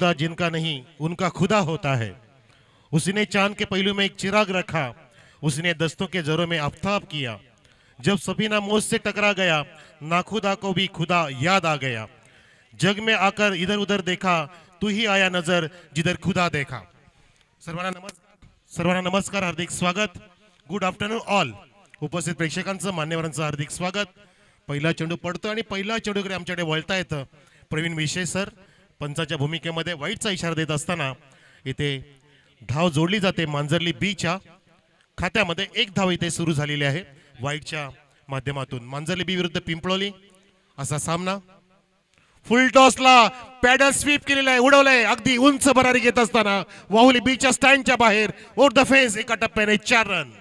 खुदा जिनका नहीं उनका खुदा होता है। उसने चांद के पहलू में एक चिराग रखा, उसने दस्तों के जरों में आफताब किया। जब सफीना मौज से टकरा गया, नाखुदा को भी खुदा याद आ गया। जग में आकर इधर उधर देखा, तू ही आया नजर जिधर खुदा देखा। सर्वांना नमस्कार, हार्दिक स्वागत। Good afternoon all. उपस्थित प्रेक्षकांचं, मान्यवरांचं हार्दिक स्वागत। पहिला चेंडू पडतो आणि पहिला चेंडूकडे आमच्याकडे वळता येतं प्रवीण विशे सर। पंचाच्या भूमिकेमध्ये वाईटचा इशारा देत असताना इथे धाव जोडली जाते मांजरली बीच्या खात्यामध्ये। एक धाव इथे सुरू झालेली आहे वाईटच्या माध्यमातून। मांजरली बी विरुद्ध पिंपळोली असा सामना। फुल टॉसला पॅडल स्वीप केलेला आहे, उडवलंय अगदी उंच भरारी घेत असताना वाहुली बीच्या स्टँडच्या बाहेर ओव्हर द फेन्स। एका टप्प्याने 4 रन।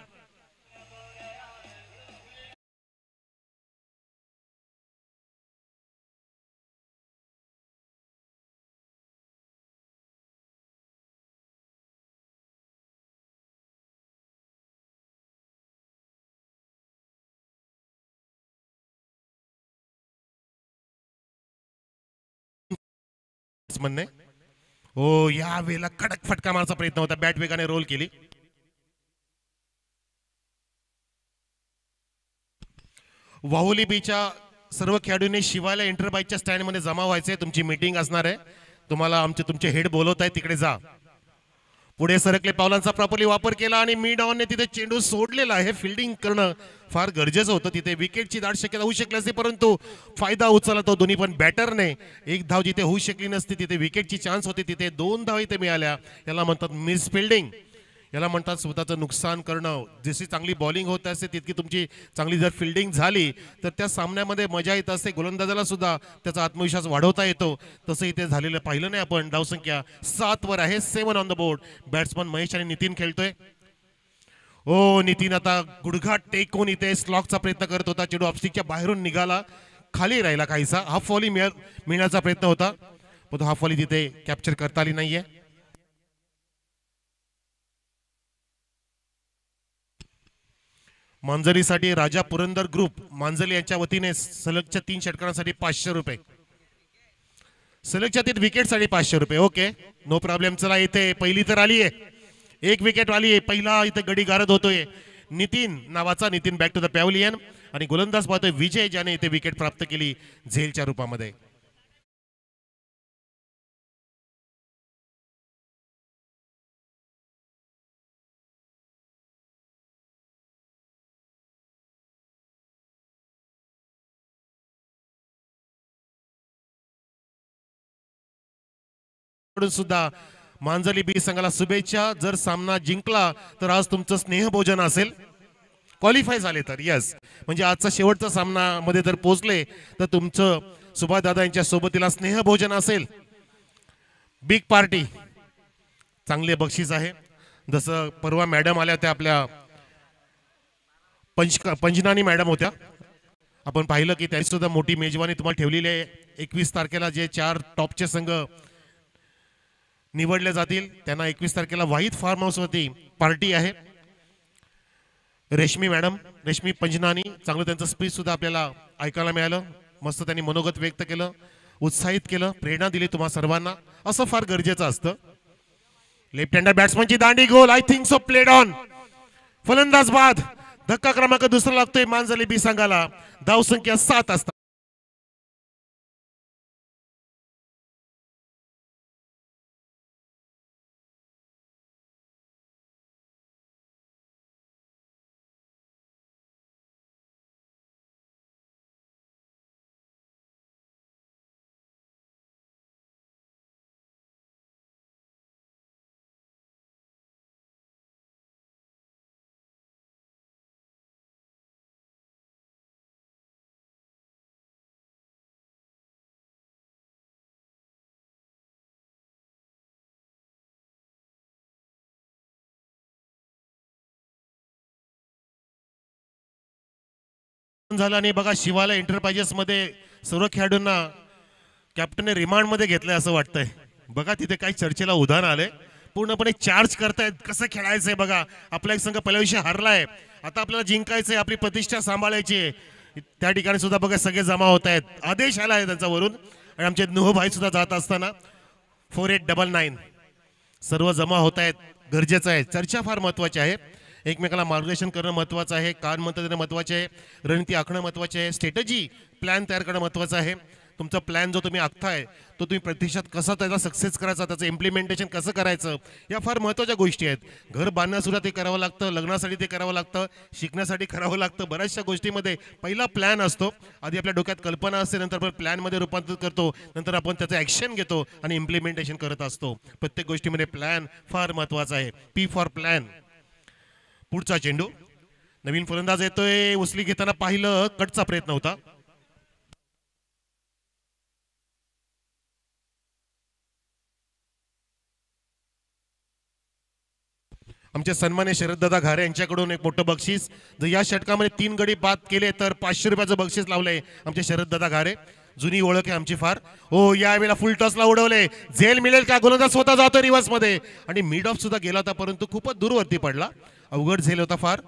म्हणणे हो, या वेळेला कडक फटका मारण्याचा प्रयत्न होता, बॅट वेगाने रोल केली। वाहुली बीच्या सर्व खेळाडूंनी शिवालय एंटरप्राइजच्या स्टँड मध्ये जमा व्हायचे। तुमची मीटिंग असणार आहे, तुम्हाला तुमचे हेड बोलवत आहे, तिकडे जा। पुढे सरकले, पावलांचा प्रॉपरली वापर केला आणि मिड ऑनने तिथे चेंडू सोडलेला आहे। फिल्डिंग करणं फार गरजेचं होतं, तिथे विकेटची दाट शक्यता होऊ शकली असती, परंतु फायदा उचलला तो दोन्ही पण बॅटरने। एक धाव जिथे होऊ शकली नसती, तिथे विकेटची चान्स होती, तिथे 2 धाव इथे मिळाल्या। याला म्हणतात मिस फिल्डिंग, याला म्हणतात स्वतःचं नुकसान करणं। जशी चांगली बॉलिंग होत असते तितकी तुमची चांगली जर फिल्डिंग झाली तर त्या सामन्यामध्ये मजा येत असते, गोलंदाजाला सुद्धा त्याचा आत्मविश्वास वाढवता येतो। तसं इथे झालेलं पाहिलं नाही आपण। धावसंख्या 7 वर आहे, 7 on the board. Batsman Mahesh आणि नितीन खेळतोय। ओ नितीन आता गुडघा टेकून इथे स्लॉकचा प्रयत्न करत होता, चेंडू ऑफस्टिकच्या बाहेरून निघाला, खाली राहिला काहीसा। हाफ फॉली मिळण्याचा प्रयत्न होता, पण तो हाफ फॉली तिथे कॅप्चर करता आली नाहीये। मांजरीसाठी राजा पुरंदर ग्रुप मांजरी यांच्या वतीने सलगच्या 3 षटकांसाठी 500 रुपये, सलगच्या 3 विकेटसाठी 500 रुपये। Okay, no problem. चला इथे पहिली तर आली आहे, एक विकेट आली आहे। पहिला इथे गडी गारद होतोय नितीन नावाचा। Nitin back to the pavilion आणि गोलंदाज पाहतोय विजय, ज्याने इथे विकेट प्राप्त केली झेलच्या रूपामध्ये। सुद्धा मांजरली बी संघाला शुभेच्छा। जर सामना जिंकला तर आज तुमचं स्नेहभोजन असेल, क्वालिफाय झाले तर। यस, म्हणजे आजचा शेवटचा सामना मध्ये जर पोहोचले तर तुमचं सुभाष दादा यांच्या सोबतीला स्नेहभोजन असेल, बिग पार्टी, चांगले बक्षीस आहे। जसं परवा मॅडम आल्या होत्या, आपल्या पंजनानी मॅडम होत्या, आपण पाहिलं की त्यांनी सुद्धा मोठी मेजवानी तुम्हाला ठेवलेली आहे। 21 तारखेला जे 4 टॉपचे संघ निवडले जातील त्यांना 21 तारखेला वाहिद फार्म हाऊस वरती पार्टी आहे। रेशमी मॅडम, रेशमी पंजनानी, चांगलं त्यांचं स्पीच सुद्धा आपल्याला ऐकायला मिळालं। मस्त त्यांनी मनोगत व्यक्त केलं, उत्साहित केलं, प्रेरणा दिली तुम्हा सर्वांना। असं फार गरजेचं असतं। लेफ्ट हँडर बॅट्समनची दांडी गोल, I think so played on. फलंदाज बाद, धक्का क्रमांक 2 लागतोय मांजरली बी संघाला। धावसंख्या 7 असतात। झालं आणि बघा शिवालय एंटरप्राइजेस मध्ये सर्व खेळाडूंना कॅप्टनने रिमांड मध्ये घेतलंय असं वाटतंय। बघा तिथे काही चर्चेला उदाहरण आले, पूर्णपणे चार्ज करतायत, कसं खेळायचंय बघा। आपला एक संघ पहिल्या दिवशी हरलाय, आता आपल्याला जिंकायचंय, आपली प्रतिष्ठा सांभाळायची आहे। त्या ठिकाणी सुद्धा बघा सगळे जमा होत आहेत, आदेश आला आहे त्यांच्यावरून। आणि आमचे नुह भाई सुद्धा जात असताना 4899. सर्व जमा होत आहेत, गरजेचं आहे. चर्चा फार महत्त्वाची आहे. एकमेकाला मार्गदर्शन करणं महत्त्वाचं आहे. कान मंत्र देणं महत्त्वाचे आहे. रणनीती आखणं महत्त्वाचे आहे. स्ट्रॅटेजी प्लॅन तयार करणं महत्त्वाचं आहे. तुमचा प्लॅन जो तुम्ही आखताय तो तुम्ही प्रत्यक्षात कसा त्याला सक्सेस करायचा, त्याचं इम्प्लिमेंटेशन कसं करायचं, या फार महत्त्वाच्या गोष्टी आहेत. घर बांधण्यासुद्धा ते करावं लागतं, लग्नासाठी ते करावं लागतं, शिकण्यासाठी करावं लागतं. बऱ्याचशा गोष्टीमध्ये पहिला प्लॅन असतो. आधी आपल्या डोक्यात कल्पना असते, नंतर आपण प्लॅनमध्ये रूपांतरित करतो, नंतर आपण त्याचं ॲक्शन घेतो आणि इम्प्लिमेंटेशन करत असतो. प्रत्येक गोष्टीमध्ये प्लॅन फार महत्त्वाचा आहे. P for plan. पुढचा चेंडू. नवीन फलंदाज येतोय. उचली घेताना पाहिलं, कटचा प्रयत्न होता. आमचे सन्मान्य शरददादा घारे यांच्याकडून एक मोठं बक्षीस. जर या षटकामध्ये 3 गडी बाद केले तर 500 रुपयाचं बक्षीस लावलंय आमचे शरददादा घारे. जुनी ओळख आहे आमची फार. हो, यावेळेला फुल टॉसला उडवले. झेल मिळेल का? गोलंदाज स्वतः जातो रिव्हर्स मध्ये आणि मिड ऑफ सुद्धा गेला होता, परंतु खूपच दूरवरती पडला. अवघड झेल होता फार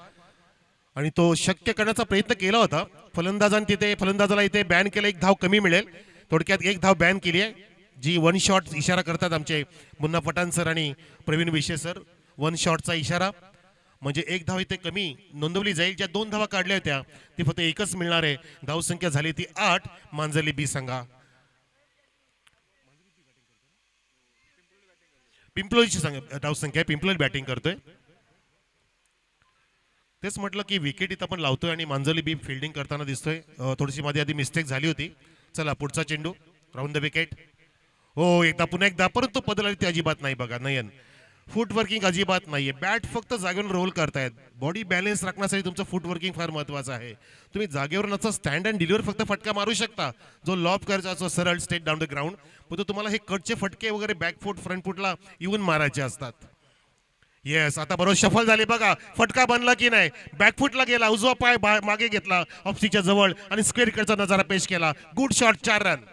आणि तो शक्य करण्याचा प्रयत्न केला होता. फलंदाजाला इथे बॅन केलं. 1 धाव कमी मिळेल. थोडक्यात 1 धाव बॅन केली आहे, जी 1 शॉट इशारा करतात आमचे मुन्ना पठाण सर आणि प्रवीण विशे सर. 1 शॉटचा इशारा म्हणजे 1 धाव इथे कमी नोंदवली जाईल. ज्या 2 धावा काढल्या होत्या ती फक्त 1च मिळणार आहे. धावसंख्या झाली ती 8. मांजरली बी संघा. पिंपलोलीची धावसंख्या आहे. पिंपलोली बॅटिंग करतोय. तेच म्हटलं की विकेट इथं आपण लावतोय आणि मांजरली बी फिल्डिंग करताना दिसतोय. थोडीशी मध्ये आधी मिस्टेक झाली होती. चला पुढचा चेंडू. Round the wicket. हो, एकदा पुन्हा एकदा, परंतु बदलाली ती अजिबात नाही बघा नयन. फुटवर्किंग अजिबात नाहीये. बॅट फक्त जागेवर रोल करतायत. बॉडी बॅलन्स राखण्यासाठी तुमचं फुटवर्किंग फार महत्वाचं आहे. तुम्ही जागेवर नसता स्टँड अँड डिलिव्हर फक्त फटका मारू शकता. जो लॉब करायचा असतो सरळ स्टेट डाऊन द ग्राउंड, पण तुम्हाला हे कटचे फटके वगैरे बॅक फूट फ्रंट फुटला येऊन मारायचे असतात. येस, आता बरोबर शफल झाली बघा. फटका बनला की नाही. बॅकफुटला गेला, उजवा पाय मागे घेतला ऑफसीच्या जवळ आणि स्क्वेअर कडचा नजारा पेश केला. Good shot. 4 रन.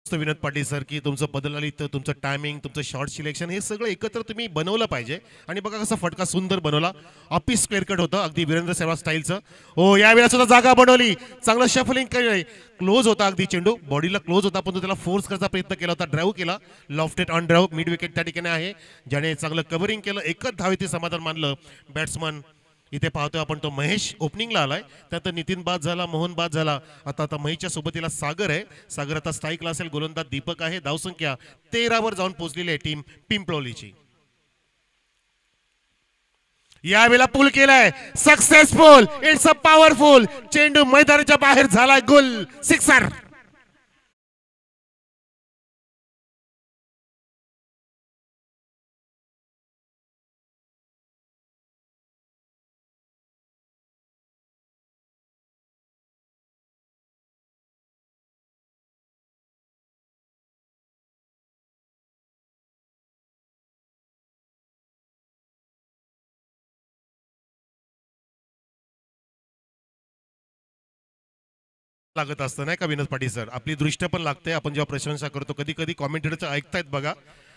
विनोद पाटील सर की तुमचं बदल तर तुमचं टायमिंग, तुमचं शॉर्ट सिलेक्शन हे सगळं एकत्र तुम्ही बनवलं पाहिजे. आणि बघा कसा फटका सुंदर बनवला. ऑफिस स्क्वेअर कट होतं अगदी वीरेंद्र सेहवाग स्टाईलचं. हो, यावेळेला सुद्धा जागा बनवली. चांगलं शफलिंग केलं. क्लोज होता अगदी चेंडू, बॉडीला क्लोज होता, पण त्याला फोर्स करायचा प्रयत्न केला होता. ड्राईव्ह केला. Lofted on drive. Mid wicket त्या ठिकाणी आहे, ज्याने चांगलं कव्हरिंग केलं. 1च धाव इथे समाधान मानलं बॅट्समन. इथे पाहतोय आपण तो महेश ओपनिंगला आलाय. त्यात नितीन बाद झाला, मोहन बाद झाला. आता महेशच्या सोबतीला सागर आहे. सागर आता स्ट्राईकला असेल. गोलंदाज दीपक आहे. धावसंख्या 13 वर जाऊन पोहोचलेली आहे टीम पिंपलोलीची. यावेळेला पूल केलाय. सक्सेसफुल. It's a powerful. चेंडू मैदानाच्या बाहेर झालाय. गोल. सिक्सर. लागत असतं नाही का विनोद पाटील सर. आपली दृष्ट पण लागते. आपण जेव्हा प्रशंसा करतो कधी कधी कॉमेंटेटरचं ऐकतायत बघा.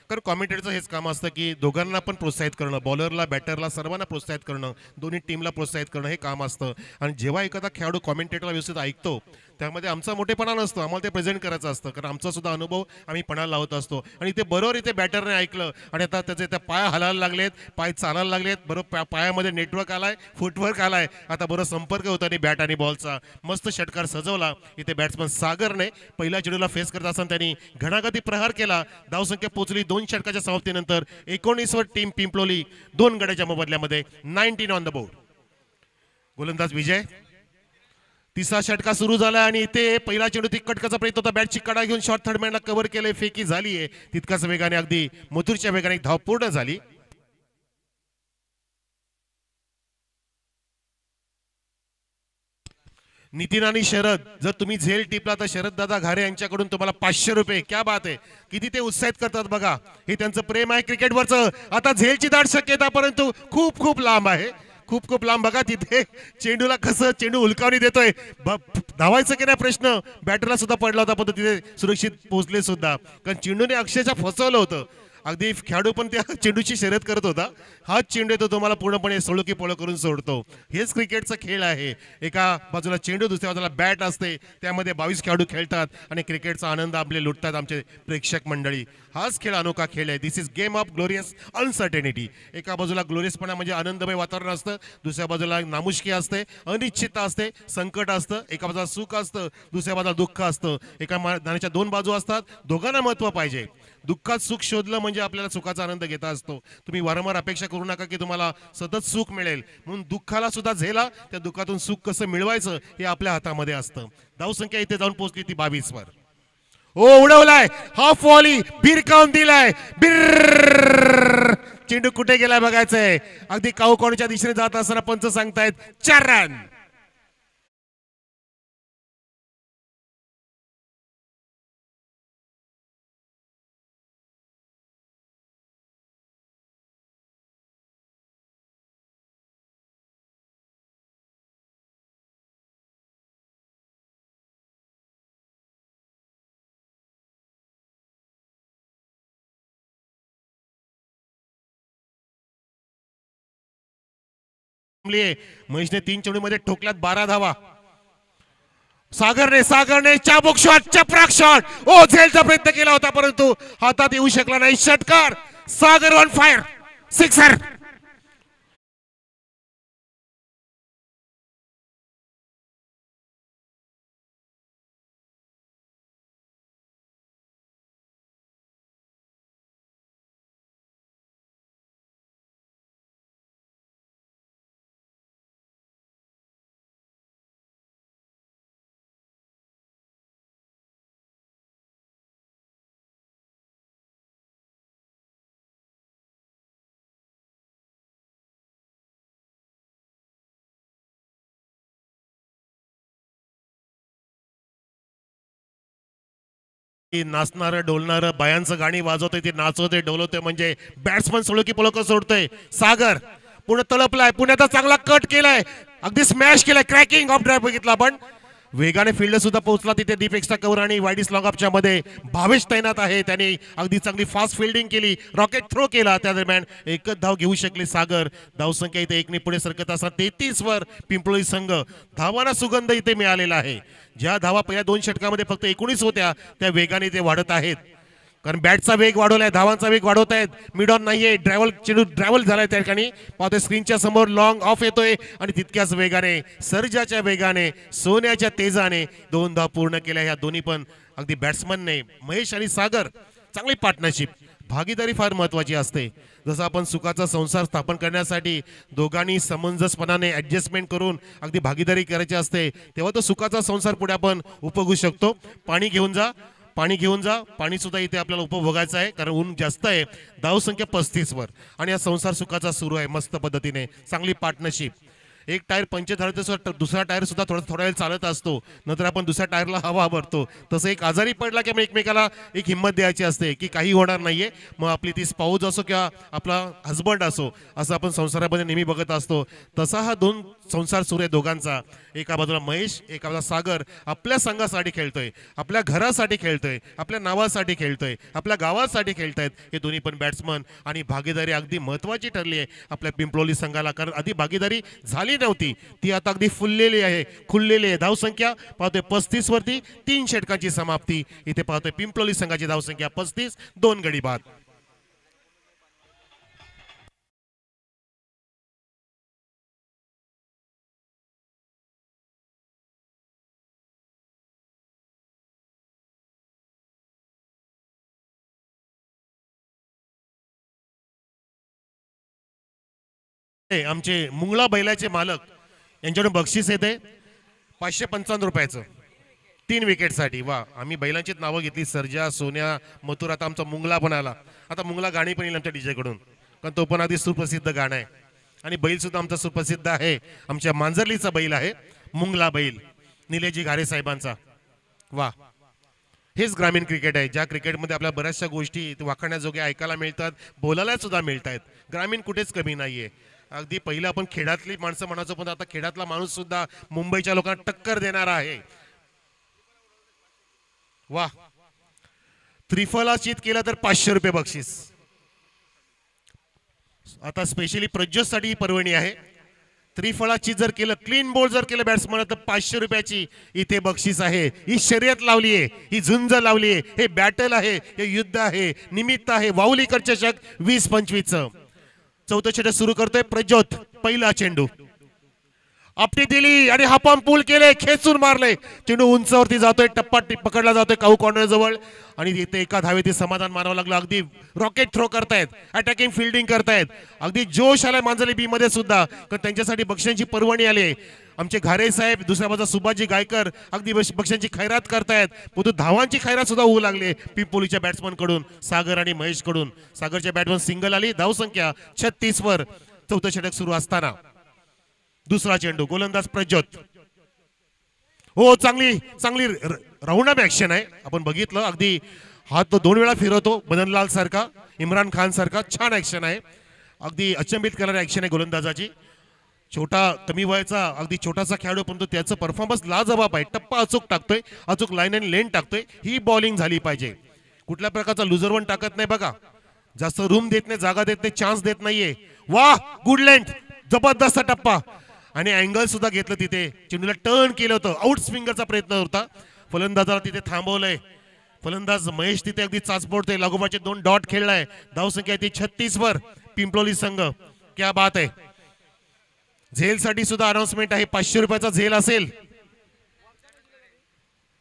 कारण कॉमेंटेटरचं हेच काम असतं की दोघांना पण प्रोत्साहित करणं, बॉलरला बॅटरला सर्वांना प्रोत्साहित करणं, दोन्ही टीमला प्रोत्साहित करणं हे काम असतं. आणि जेव्हा एखादा खेळाडू कॉमेंटेटरला व्यवस्थित ऐकतो त्यामध्ये आमचा मोठेपणा नसतो. आम्हाला ते प्रेझेंट करायचं असतं, कारण आमचा सुद्धा अनुभव आम्ही पणाला लावत असतो. आणि ते बरोबर इथे बॅटरने ऐकलं आणि आता त्याचे त्या पाय हलायला लागलेत, पाय चालायला लागलेत. बरोबर पायामध्ये नेटवर्क आलाय, फुटवर्क आलाय. आता बरोबर संपर्क होता आणि बॅट आणि बॉलचा मस्त षटकार सजवला. इथे बॅट्समन सागरने पहिल्या चेंडूला फेस करत असताना त्यांनी घणागती प्रहार केला. धावसंख्या पोहोचली 2 षटकाच्या समाप्तीनंतर. 19 वर team Pimploli 2 गड्याच्या मोबदल्यामध्ये. 19 on the board. गोलंदाज विजय. तिसरा षटका सुरू झाला आणि इथे पहिला चेंडू तिकटकाचा प्रयत्न होता. बॅटची कडा घेऊन शॉर्ट थर्ड मॅनला कव्हर केले. फेकी झाली आहे तितकाच वेगाने, अगदी मथुरच्या वेगाने धाव पूर्ण झाली. नितीन आणि शरद, जर तुम्ही झेल टिपला तर शरद दादा घारे यांच्याकडून तुम्हाला 500 रुपये. क्या बात आहे. किती ते उत्साहित करतात बघा. हे त्यांचं प्रेम आहे क्रिकेटवरचं. आता झेलची दाट शक्यता, परंतु खूप खूप लांब आहे. खूप खूप लांब बघा तिथे चेंडूला कसं चेंडू हुलकावणी देतोय धावायचं की नाही प्रश्न बॅटरला सुद्धा पडला होता पण तिथे सुरक्षित पोहोचले सुद्धा कारण चेंडूने अक्षरशः फसवलं होतं अगदी खेळाडू पण त्या चेंडूची शर्यत करत होता हाच चेंडू येतो तुम्हाला पूर्णपणे सोळो की पोळो करून सोडतो हेच क्रिकेटचा खेळ आहे एका बाजूला चेंडू दुसऱ्या बाजूला बॅट असते त्यामध्ये 22 खेळाडू खेळतात आणि क्रिकेटचा आनंद आपले लुटतात आमचे प्रेक्षक मंडळी हाच खेळ अनोखा खेळ आहे this is game of glorious uncertainty एका बाजूला ग्लोरियसपणा म्हणजे आनंदमय वातावरण असतं दुसऱ्या बाजूला नामुष्की असते अनिश्चितता असते संकट असतं एका बाजूला सुख असतं दुसऱ्या बाजूला दुःख असतं एका नाण्याच्या दोन बाजू असतात दोघांना महत्त्व पाहिजे दुःखात सुख शोधलं म्हणजे आपल्याला सुखाचा आनंद घेता असतो तुम्ही वारंवार अपेक्षा करू नका की तुम्हाला सतत सुख मिळेल म्हणून दुःखाला सुद्धा झेला त्या दुःखातून सुख कसं मिळवायचं हे आपल्या हातामध्ये असतं धावसंख्या इथे जाऊन पोहोचली ती 22 वर ओ उडवलाय हाफ वॉली भिरकावून दिलाय बिर चेंडू कुठे गेलाय बघायचंय अगदी काऊकोणच्या दिशेने जात असताना पंच सांगतायत 4 रन महेशने 3 चेंडूमध्ये ठोकल्यात 12 धावा सागरने चाबुक शॉट चपराक शॉट ओ झेलचा प्रयत्न केला होता परंतु हातात येऊ शकला नाही षटकार सागर ऑन फायर सिक्सर नाचणारं डोलणारं बायांचं गाणी वाजवतोय ते नाचवतोय डोलवतोय म्हणजे बॅट्समन सोडो की पोलोक सोडतोय सागर पुणे तळपलाय पुण्याचा चांगला कट केलाय अगदी स्मॅश केलाय क्रॅकिंग ऑफ ड्राईव्ह बघितला आपण वेगाने फील्ड सुद्धा पोहोचला तिथे दीप एक्स्ट्रा कव्हर आणि वाईडिस लॉंग ऑफच्या मध्ये भावेश तैनात आहे त्याने अगदी चांगली फास्ट फिल्डिंग केली रॉकेट थ्रो केला त्या दरम्यान एकच धाव घेऊ शकले सागर धावसंख्या इथे एकने पुढे सरकत असताना 33 वर पिंपळी संघ धावांना सुगंध इथे मिळालेला आहे ज्या धावा पहिल्या 2 षटकामध्ये फक्त 19 होत्या त्या वेगाने ते वाढत आहेत कारण बॅटचा वेग वाढवलाय धावांचा वेग वाढवत आहेत मिड ऑन नाहीये चेंडू ड्रायव्हल झालाय त्या ठिकाणी पाहतोय स्क्रीनच्या समोर लॉंग ऑफ येतोय आणि तितक्याच वेगाने सर्जाच्या वेगाने सोन्याच्या तेजाने 2 धाव पूर्ण केल्या ह्या दोन्ही पण अगदी बॅट्समनने महेश आणि सागर चांगली पार्टनरशिप भागीदारी फार महत्वाची असते जसं आपण सुखाचा संसार स्थापन करण्यासाठी दोघांनी समंजसपणाने ऍडजस्टमेंट करून अगदी भागीदारी करायची असते तेव्हा तो सुखाचा संसार पुढे आपण उपभोगू शकतो पाणी घेऊन जा पाणी सुद्धा इथे आपल्याला उपभोगायचं आहे कारण ऊन जास्त आहे धावसंख्या 35 वर आणि हा संसार सुखाचा सुरू आहे मस्त पद्धतीने चांगली पार्टनरशिप एक टायर पंक्चर झालं तर दुसरा टायर सुद्धा थोडा वेळ चालत असतो नंतर आपण दुसऱ्या टायरला हवा भरतो तसं एक आजारी पडला की एकमेकाला एक हिंमत द्यायची असते की काही होणार नाहीये मग आपली ती स्पाऊज असो किंवा आपला हजबंड असो असं आपण संसारामध्ये नेहमी बघत असतो तसा हा 2 संसार सुरू आहे दोघांचा एका बाजूला महेश एका बाजूला सागर आपल्या संघासाठी खेळतोय आपल्या घरासाठी खेळतोय आपल्या नावासाठी खेळतोय आपल्या गावासाठी खेळतायत हे दोन्ही पण बॅट्समन आणि भागीदारी अगदी महत्वाची ठरली आहे आपल्या पिंपळोली संघाला कारण आधी भागीदारी झाली नव्हती ती आता अगदी खुललेली आहे धावसंख्या पाहतोय 35 वरती 3 षटकांची समाप्ती इथे पाहतोय पिंपळोली संघाची धावसंख्या 35 2 गडी बाद आमचे मुंगळा बैलाचे मालक यांच्याकडून बक्षीस येते 555 रुपयाचं 3 विकेटसाठी वा आम्ही बैलांची नावं घेतली सर्जा सोन्या मथुर आता आमचा मुंगला पण आला आता मुंगला गाणी पण येईल आमच्या डीजे कडून कारण तो पण आधी सुप्रसिद्ध गाणं आहे आणि बैल सुद्धा आमचा सुप्रसिद्ध आहे आमच्या मांजरलीचा बैल आहे मुंगला बैल निलेजी घारे साहेबांचा वा हेच ग्रामीण क्रिकेट आहे ज्या क्रिकेटमध्ये आपल्या बऱ्याचशा गोष्टी वाखाणण्याजोग्या ऐकायला मिळतात बोलायला सुद्धा मिळत आहेत ग्रामीण कुठेच कमी नाहीये अगदी पहिलं आपण खेड्यातली माणसं म्हणायचो, पण आता खेड्यातला माणूस सुद्धा मुंबईच्या लोकांना टक्कर देणारा आहे. वा, त्रिफलाचीत केलं तर 500 रुपये बक्षीस. आता स्पेशली प्रज्योतसाठी ही पर्वणी आहे. त्रिफळाची जर केलं, क्लीन बोल्ड जर केलं बॅट्समन, तर 500 रुपयाची इथे बक्षीस आहे. ही शर्यत लावली आहे, ही झुंज लावली आहे, हे बॅटल आहे, हे युद्ध आहे, निमित्त आहे. वाहुलीकर चषक 20-25चं चौथं षटक सुरू करतोय प्रज्योत. पहिला चेंडू आपटी दिली आणि हापाम पूल केले, खेचून मारले. चेंडू उंचावरती जातोय, टप्पा पकडला जातोय काऊ कॉर्नर जवळ आणि इथे एका धावेत समाधान मानावं लागलं. अगदी रॉकेट थ्रो करतायत, अटॅकिंग फिल्डिंग करतायत. अगदी जोश आलाय मांजली बी मध्ये सुद्धा, कारण त्यांच्यासाठी बक्षांची पर्वणी आली. आमचे घारे साहेब, दुसऱ्या बाजूला सुभाषजी गायकर अगदी बक्षांची खैरात करतायत. परंतु धावांची खैरात सुद्धा होऊ लागली पिंपोलीच्या बॅट्समन कडून, सागर आणि महेश कडून. सागरच्या बॅटमन सिंगल आली. धावसंख्या 36 वर चौथं षटक सुरू असताना दुसरा चेंडू गोलंदाज प्रज्योत. हो, चांगली चांगली राऊंड अप ऍक्शन आहे. आपण बघितलं, अगदी हात तो 2 वेळा फिरवतो बदनलाल सारखा, इम्रान खान सारखा. छान ऍक्शन आहे, अगदी अचंबित करणारी ऍक्शन आहे गोलंदाजाची. छोटा कमी वयाचा अगदी छोटासा खेळाडू, परंतु त्याचं परफॉर्मन्स लाजवाब आहे. टप्पा अचूक टाकतोय, अचूक लाईन आणि लेन टाकतोय. ही बॉलिंग झाली पाहिजे. कुठल्या प्रकारचा लुजरवन टाकत नाही बघा, जास्त रूम देत नाही, जागा देत नाही, चान्स देत नाहीये. वाह, गुड लेंथ, जबरदस्त टप्पा आणि अँगल सुद्धा घेतलं. तिथे चेंडूला टर्न केलं होतं, आउट स्विंगरचा प्रयत्न होता. फलंदाजाला तिथे थांबवलंय. फलंदाज महेश तिथे अगदी चाचपडतोय. लागोपाठचे 2 डॉट खेळलाय. धावसंख्या ती 36 वर पिंपलोली संघ. क्या बात आहे. झेल साठी सुद्धा अनाउन्समेंट आहे. 500 रुपयाचा झेल असेल.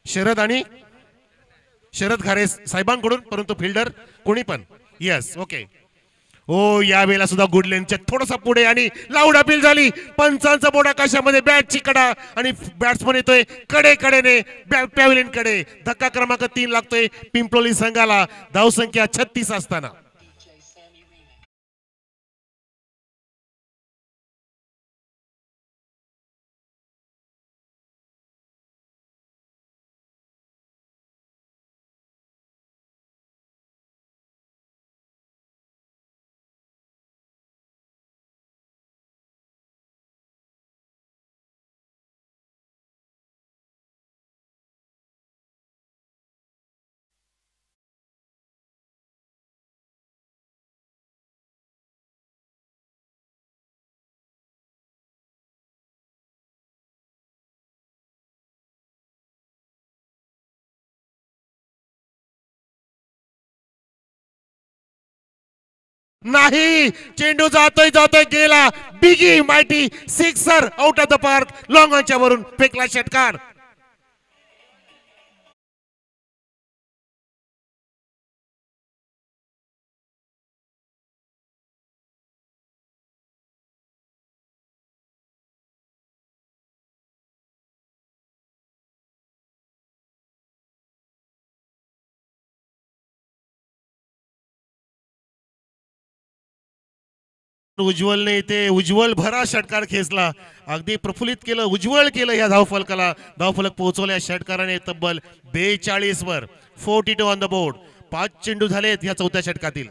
शरद घारे साहेबांकडून, परंतु फिल्डर कोणी पण. Yes, okay. हो, या वेळेला सुद्धा गुड लेनच्या थोडासा पुढे आणि लाऊड अपील झाली. पंचांचा बोट आकाशामध्ये, बॅटची कडा आणि बॅट्समन येतोय कडेने पॅव्हलियन कडे. धक्का क्रमांक 3 लागतोय पिंपलोली संघाला. धावसंख्या 36 असताना नाही, चेंडू जातोय गेला. Biggie mighty sixer, out of the park. Long ऑनच्या वरून फेकला षटकार. उज्ज्वलने इथे उज्ज्वल भरा षटकार खेचला, अगदी प्रफुल्लित केलं, उज्ज्वल केलं या धावफलकाला. धावफलक पोहोचवल्या षटकाराने तब्बल 42 वर. 42 ऑन द बोर्ड. 5 चेंडू झालेत या चौथ्या षटकातील.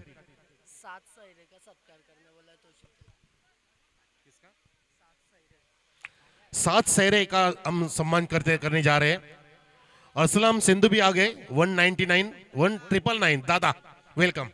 7 सैरे का हम सम्मान करने जा रहे हैं. असलम सिंधु भी आ गए. 199 1999 दादा, वेलकम.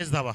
धावा.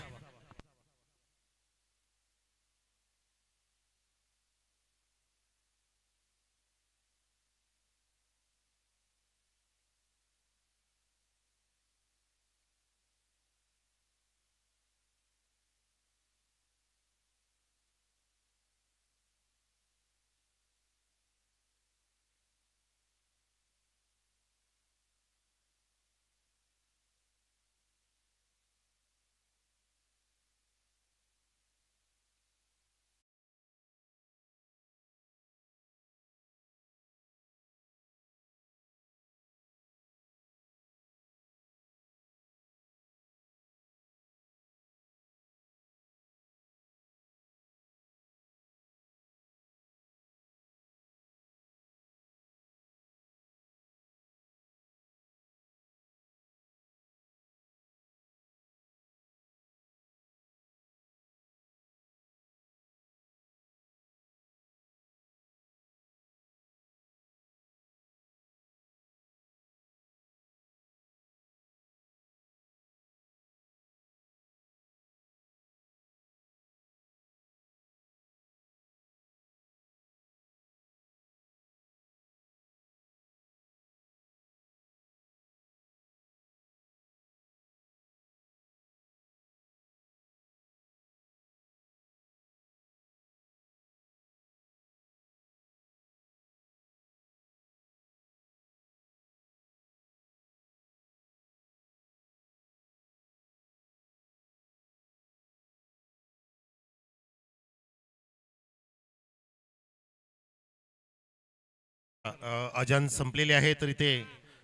अजान संपलेले आहे तर इथे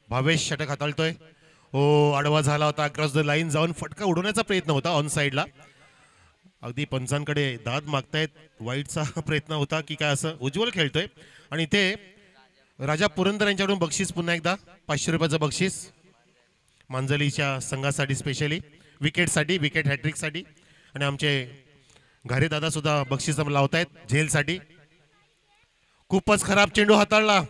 भावेश षटक हाताळतोय. हो, आडवा झाला होता, क्रॉस द लाईन जाऊन फटका उडवण्याचा प्रयत्न होता ऑन साईडला. अगदी पंचांकडे दाद मागतायत, वाईटचा प्रयत्न होता की काय असं. उज्ज्वल खेळतोय आणि इथे राजा पुरंदर यांच्याकडून बक्षीस पुन्हा एकदा 500 रुपयाचं बक्षीस मांजलीच्या संघासाठी, स्पेशली विकेटसाठी, विकेट हॅट्रिकसाठी. आणि आमचे घारे दादा सुद्धा बक्षीस लावतायत झेलसाठी. खूपच खराब चेंडू हाताळला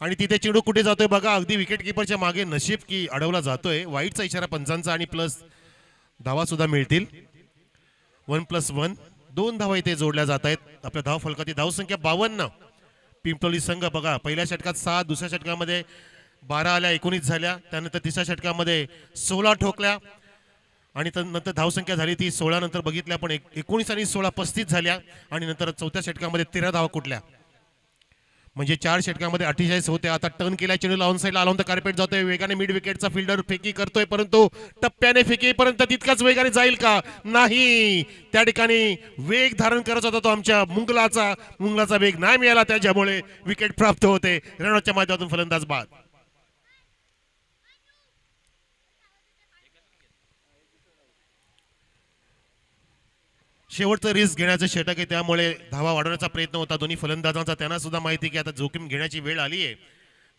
आणि तिथे चेंडू कुठे जातोय बघा, अगदी विकेट किपरच्या मागे. नशीब की अडवला जातोय. वाईटचा इशारा पंचांचा आणि प्लस धावा सुद्धा मिळतील. 1+1 2 धावा इथे जोडल्या जात आहेत. आपल्या धाव फलकाची धावसंख्या 52. पिंपळी संघ बघा, पहिल्या षटकात 7, दुसऱ्या षटकामध्ये 12 आल्या, 19 झाल्या. त्यानंतर तिसऱ्या षटकामध्ये 16 ठोकल्या आणि नंतर धावसंख्या झाली ती 16. नंतर बघितल्या पण 19 आणि 16 35 झाल्या आणि नंतर चौथ्या षटकामध्ये 13 धावा कुठल्या. म्हणजे 4 षटकामध्ये 48 होते. आता टर्न केला चेंडूला ऑन साईडला आला, कार्पेट जातोय वेगाने. मिड विकेटचा फिल्डर फेकी करतोय परंतु टप्प्याने फेकीपर्यंत तितकाच वेगाने जाईल का, नाही. त्या ठिकाणी वेग धारण करत होता तो आमच्या मुंगलाचा वेग नाही मिळाला, त्याच्यामुळे विकेट प्राप्त होते. रनआउटच्या माध्यमातून फलंदाज बाद. शेवटचं रिस्क घेण्याचं षटक आहे, त्यामुळे धावा वाढवण्याचा प्रयत्न होता दोन्ही फलंदाजांचा. त्यांना सुद्धा माहिती की आता जोखीम घेण्याची वेळ आली आहे.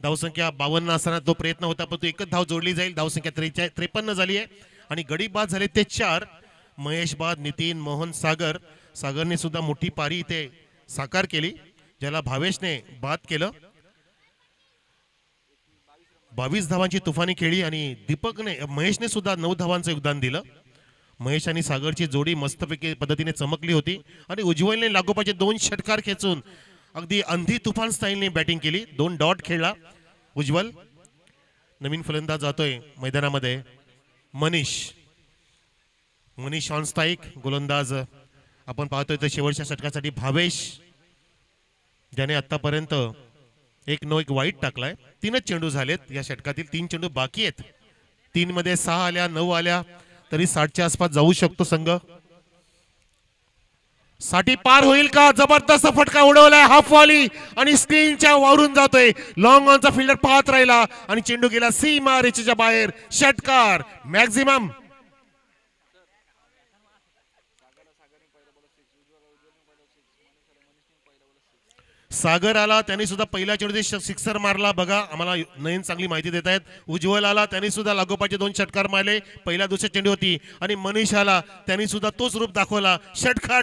धावसंख्या 52 असताना तो प्रयत्न होता, परंतु एकच धाव जोडली जाईल. धावसंख्या 53 झाली आहे आणि गडी बाद झाले ते 4. महेश बाद, नितीन, मोहन, सागरने सुद्धा मोठी पारी इथे साकार केली, ज्याला भावेशने बाद केलं. 22 धावांची तुफानी खेळी आणि महेशने सुद्धा 9 धावांचं योगदान दिलं. महेश आणि सागरची जोडी मस्तपैकी पद्धतीने चमकली होती आणि उज्ज्वलने लागोपाचे 2 षटकार खेचून अगदी अंधी तुफान स्टाईलने बॅटिंग केली. 2 डॉट खेळला उज्ज्वल. नवीन फलंदाज जातोय मैदानामध्ये मनीष ऑन स्ट्राईक. गोलंदाज आपण पाहतोय तर शेवटच्या षटकासाठी भावेश, ज्याने आतापर्यंत 1 वाईट टाकलाय. 3च चेंडू झालेत या षटकातील. 3 चेंडू बाकी आहेत. 3 मध्ये 6 आल्या, 9 आल्या तरी 60च्या आसपास जाऊ शकतो संघ. 60 पार होईल का. जबरदस्त फटका उडवलाय हाफ वॉली आणि स्क्रीनच्या वावरून जातोय. लॉंग ऑनचा फिल्डर पाहत राहिला आणि चेंडू गेला सीमा रेषेच्या बाहेर. षटकार मॅक्झिमम. सागर आला, त्यांनी सुद्धा पहिल्या चेंडूत सिक्सर मारला बघा. आम्हाला नयन चांगली माहिती देत आहेत. उज्ज्वल आला, त्यांनी सुद्धा लागोपाचे 2 षटकार मारले. पहिल्या दुसऱ्या चेंडू होती आणि मनीष आला, त्यांनी सुद्धा तोच रूप दाखवला. षटकार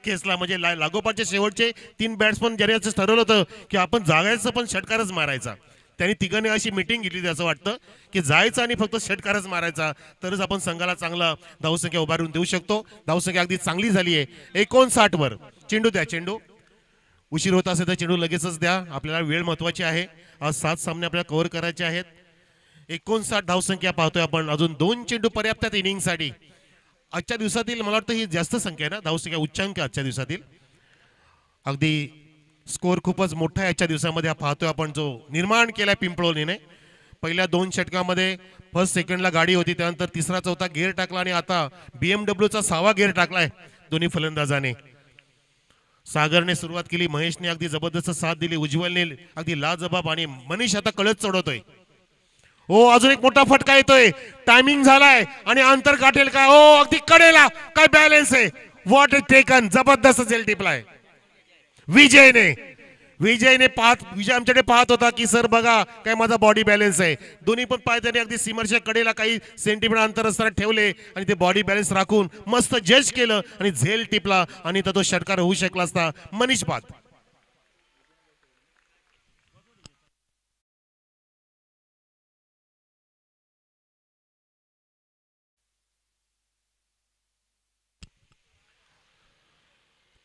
खेचला. म्हणजे लागोपाचे शेवटचे 3 बॅट्समन ज्याने असं ठरवलं होतं की आपण जागायचं पण षटकारच मारायचा. त्यांनी तिघांनी अशी मिटिंग घेतली असं वाटतं की जायचं आणि फक्त षटकारच मारायचा, तरच आपण संघाला चांगला धावसंख्या उभारून देऊ शकतो. धावसंख्या अगदी चांगली झाली आहे 59 वर. चेंडू द्या, चेंडू. उशीर होत असेल तर चेंडू लगेचच द्या, आपल्याला वेळ महत्वाची आहे. आज 7 सामने आपल्याला कव्हर करायचे आहेत. 59 धावसंख्या पाहतोय आपण, अजून 2 चेंडू पर्याप्त आहेत इनिंगसाठी. आजच्या दिवसातील मला वाटतं ही जास्त संख्या आहे ना धावसंख्या, उच्चांक आजच्या दिवसातील. अगदी स्कोर खूपच मोठा आहे आजच्या दिवसामध्ये. हा पाहतोय आपण जो निर्माण केलाय पिंपळवणीने. पहिल्या 2 षटकामध्ये फर्स्ट सेकंडला गाडी होती, त्यानंतर तिसरा चौथा गेअर टाकला आणि आता BMWचा 6वा गेअर टाकलाय दोन्ही फलंदाजाने. सागरने सुरुवात केली, महेशने अगदी जबरदस्त साथ दिली, उज्ज्वलने अगदी लाजबाब आणि मनीष आता कळत चढवतोय. हो, अजून एक मोठा फटका येतोय, टायमिंग झालाय आणि अंतर गाठेल का? हो, अगदी कडेला. काय बॅलन्स आहे, व्हॉट इज टेकन. जबरदस्त झेल टिपलाय विजयने पाहत, विजय आमच्याकडे पाहत होता की सर बघा काय माझा बॉडी बॅलन्स आहे. दोन्ही पण पाय त्यांनी अगदी सीमरच्या कडेला काही सेंटीमीटर अंतर असताना ठेवले आणि ते बॉडी बॅलन्स राखून मस्त जज केलं आणि झेल टिपला आणि तो षटकार होऊ शकला असता. मनीष बाद.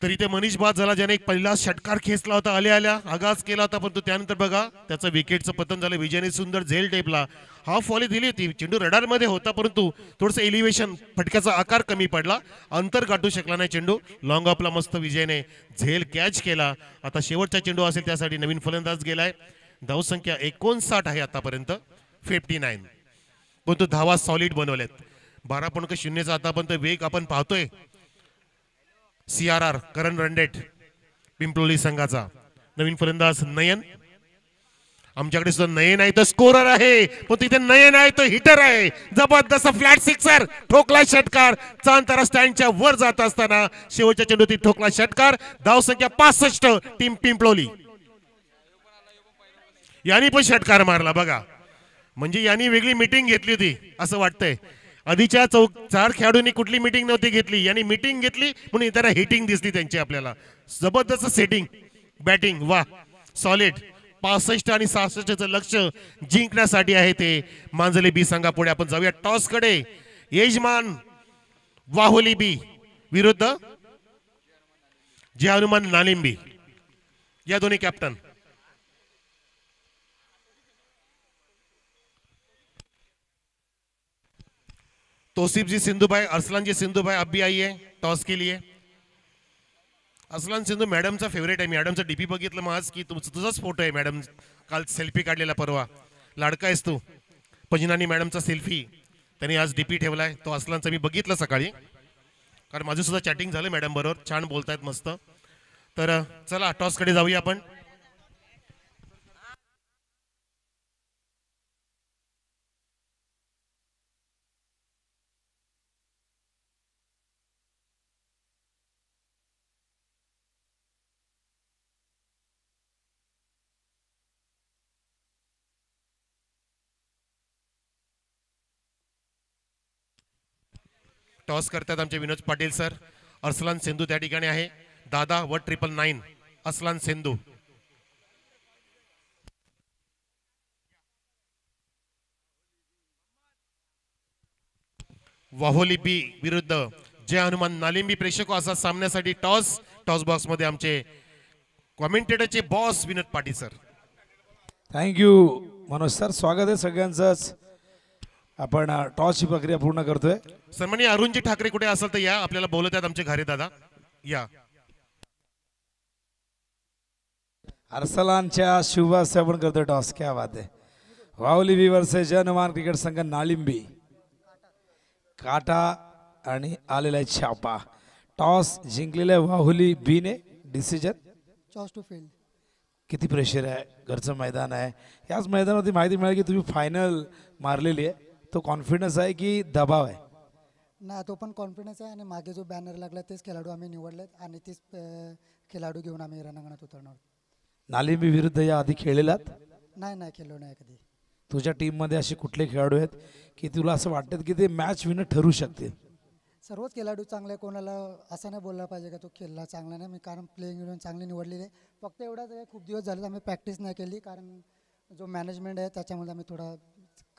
तरी ते मनीष बाद झाला, ज्याने एक पहिला षटकार खेचला होता, आल्या आगाज केला होता, परंतु त्यानंतर बघा त्याचं विकेटचं पतन झालं. विजयने सुंदर झेल टेपला, हाफ वॉली दिली होती. चेंडू रडारमध्ये होता परंतु थोडंसं एलिव्हेशन, फटक्याचा आकार कमी पडला, अंतर गाठू शकला नाही चेंडू. लॉंग ऑफला मस्त विजयने झेल कॅच केला. आता शेवटचा चेंडू असेल त्यासाठी नवीन फलंदाज गेलाय. धावसंख्या 59 आहे आतापर्यंत, 59. परंतु धावा सॉलिड बनवल्यात. 12.0चा आतापर्यंत वेग आपण पाहतोय. CRR करण रणडेट पिंपलोली संघाचा. नवीन फलंदाज नयन. आमच्याकडे सुद्धा नयन आहे तर स्कोरर आहे, पण तिथे नयन आहे तो हिटर आहे. जबरदस्त फ्लॅट सिक्सर, ठोकला षटकार. चांतारा स्टँडच्या वर जात असताना शेवटच्या चेंडूत ठोकला षटकार. धावसंख्या 65, टीम पिंपलोली. यांनी पण षटकार मारला बघा, म्हणजे यांनी वेगळी मीटिंग घेतली होती असं वाटतंय. आधीच्या 4 खेळाडूंनी कुठली मीटिंग नव्हती घेतली, यांनी मीटिंग घेतली म्हणून त्यांना हिटिंग दिसली त्यांची आपल्याला. जबरदस्त सेटिंग, बॅटिंग वा सॉलिड. 65 आणि 66चं लक्ष जिंकण्यासाठी आहे ते मांजले बी संघा. पुढे आपण जाऊया टॉस कडे. यजमान वाहुली बी विरुद्ध जे हनुमान नालिंबी, या दोन्ही कॅप्टन. तौसीफ जी सिंधु भाई, अरसलान जी सिंधु भाई अब भी आइए टॉस के लिए. अरसलान सिंधू मॅडमचा फेवरेट आहे. मॅडमचा डीपी बघितलं मग आज की तुझाच फोटो आहे मॅडम, काल सेल्फी काढलेला परवा. लाडका आहेस तू. पंजनानी मॅडमचा सेल्फी त्यांनी आज डीपी ठेवलाय, तो अरसलानचा मी बघितलं सकाळी, कारण माझं सुद्धा चॅटिंग झालं मॅडम बरोबर. छान बोलतायत मस्त. तर चला टॉस कडे जाऊया आपण. टॉस करतात आमचे विनोद पाटील सर. अरसलान सिंधू त्या ठिकाणी आहे. दादा व 999 अरसलान सिंधू. वाहोली बी विरुद्ध जय हनुमान नालिंबी. प्रेक्षक असा सामन्यासाठी टॉस बॉक्स मध्ये आमचे कॉमेंटेटरचे boss Vinod Patil sir. Thank you Manoj sir, स्वागत आहे सगळ्यांचंच. आपण टॉसची प्रक्रिया पूर्ण करतोय. सन्माननीय अरुणजी ठाकरे कुठे असेल तर या, आपल्याला बोलत आहेत आमचे घारे दादा, या. अरसलानच्या शुभास आपण करतोय टॉस. क्या बात आहे. वाहुली बी वर्सेस जय हनुमान क्रिकेट संघ नालिंबी. काटा आणि आलेला आहे छापा. टॉस जिंकलेला आहे वाहुली बीने. Decision toss to field. किती प्रेशर आहे, घरचं मैदान आहे. याच मैदानावरती माहिती मिळाली की तुम्ही फायनल मारलेली आहे. तो कॉन्फिडन्स आहे की दबाव आहे? नाही, तो पण कॉन्फिडन्स आहे आणि मागे जो बॅनर लागला तेच खेळाडू आम्ही निवडलेत आणि तेच खेळाडू घेऊन आम्ही रणांगणात उतरणार. नालिंबी विरुद्ध या आधी खेळलेलात? नाही खेळलो नाही कधी. तुझ्या टीममध्ये असे कुठले खेळाडू आहेत की तुला असं वाटतं की ते मॅच विनर ठरू शकतील? सर्वच खेळाडू चांगले, कोणाला असं नाही बोलला पाहिजे का तो खेळला चांगला नाही. मी कारण प्लेइंग इलेव्हन चांगली निवडलेली आहे. फक्त एवढाच आहे, खूप दिवस झाले आम्ही प्रॅक्टिस नाही केली, कारण जो मॅनेजमेंट आहे त्याच्यामध्ये आम्ही थोडा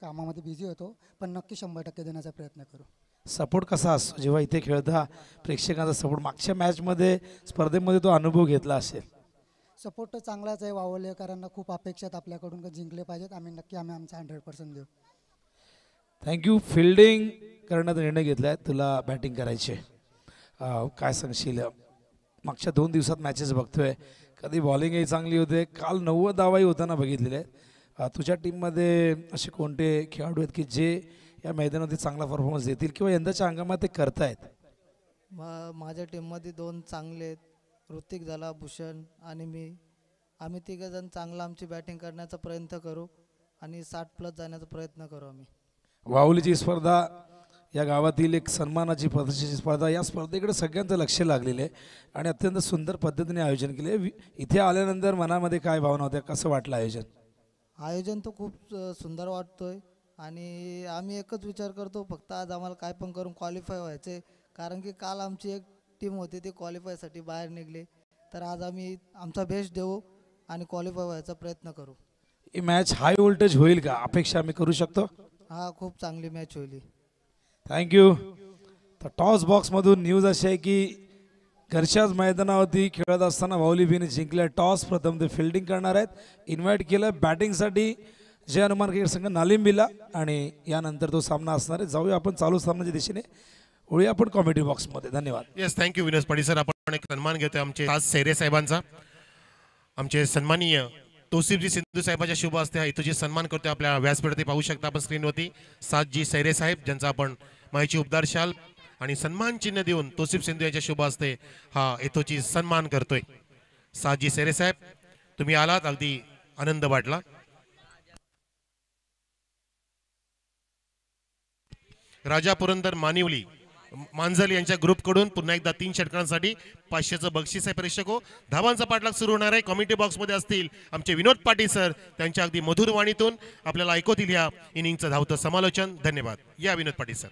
कामामध्ये बिझी होतो, पण नक्की 100% देण्याचा प्रयत्न करू. सपोर्ट कसा असतो जेव्हा इथे खेळता प्रेक्षकांचा सपोर्ट? मागच्या मॅचमध्ये स्पर्धेमध्ये तो अनुभव घेतला असेल. सपोर्ट तर चांगलाच आहे. वावलेकरांना खूप अपेक्षा आहेत आपल्याकडून का जिंकले पाहिजेत. आम्ही आमचा 100% देऊ. थँक्यू. फिल्डिंग करण्याचा निर्णय घेतला आहे, तुला बॅटिंग करायची आहे. काय सांगशील? मागच्या 2 दिवसात मॅचेस बघतोय, कधी बॉलिंगही चांगली होते, काल 90 धावाही होताना बघितलेले आहेत. तुझ्या टीममध्ये असे कोणते खेळाडू आहेत की जे या मैदानामध्ये चांगला परफॉर्मन्स देतील किंवा यंदाच्या अंगामध्ये ते करतायत? माझ्या टीममध्ये 2 चांगले आहेत, ऋतिक झाला, भूषण आणि मी. आम्ही तिघंजण चांगला आमची बॅटिंग करण्याचा प्रयत्न करू आणि 60+ जाण्याचा प्रयत्न करू आम्ही. वाहुलीची स्पर्धा या गावातील एक सन्मानाची प्रतिष्ठेची स्पर्धा, या स्पर्धेकडे सगळ्यांचं लक्ष लागलेलं आहे आणि अत्यंत सुंदर पद्धतीने आयोजन केले. इथे आल्यानंतर मनामध्ये काय भावना होत्या, कसं वाटलं आयोजन? आयोजन तर खूप सुंदर वाटतोय आणि आम्ही एकच विचार करतो, फक्त आज आम्हाला काय पण करून क्वालिफाय व्हायचे. कारण की काल आमची एक टीम होती ती क्वालिफायसाठी बाहेर निघली, तर आज आम्ही आमचा बेस्ट देऊ आणि क्वालिफाय व्हायचा प्रयत्न करू. ही मॅच हाय व्होल्टेज होईल का, अपेक्षा आम्ही करू शकतो? हा, खूप चांगली मॅच होईल. थँक्यू. तर टॉस बॉक्समधून न्यूज अशी आहे की घरच्याच मैदानावरती खेळत असताना वाहुली बीने जिंकल्या टॉस. प्रथम ते फिल्डिंग करणार आहेत. इन्व्हाइट केलं बॅटिंगसाठी जय हनुमान क्रिकेट संघ नालिंबीला आणि यानंतर तो सामना असणार आहे. जाऊया आपण चालू सामन्याच्या दिशेने, वळूया आपण कॉमेडी बॉक्समध्ये. धन्यवाद. येस, थँक्यू विनोद पाटील सर. आपण एक सन्मान घेतोय आमचे ताज सैरे साहेबांचा. आमचे सन्माननीय तोसिफजी सिंधू साहेबांच्या शुभ हस्ते हा इथूची सन्मान करतोय. आपल्या व्यासपीठावरती पाहू शकता आपण स्क्रीनवरती सातजी सैरे साहेब, ज्यांचा आपण माहिती उपदार शाल आणि सन्मान चिन्ह देऊन तोसिफ सिंधू यांच्या शुभ हस्ते हा इथोची सन्मान करतोय. सातजी सैरे साहेब, तुम्ही आलात, अगदी आनंद वाटला. राजा पुरंदर मानिवली मांजल यांच्या ग्रुपकडून पुन्हा एकदा 3 षटकांसाठी 500चं बक्षीस आहे. प्रेक्षक हो, धावांचा पाठलाग सुरू होणार आहे. कॉमेंट्री बॉक्समध्ये असतील आमचे विनोद पाटील सर, त्यांच्या अगदी मधुर वाणीतून आपल्याला ऐकवतील या इनिंगचं धावतं समालोचन. धन्यवाद. या Vinod Patil sir.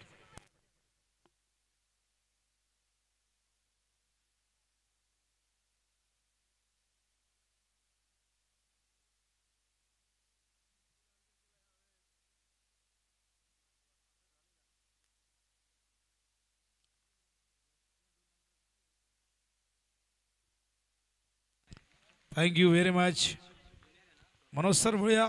Thank you very much. Manoj sir, वळूया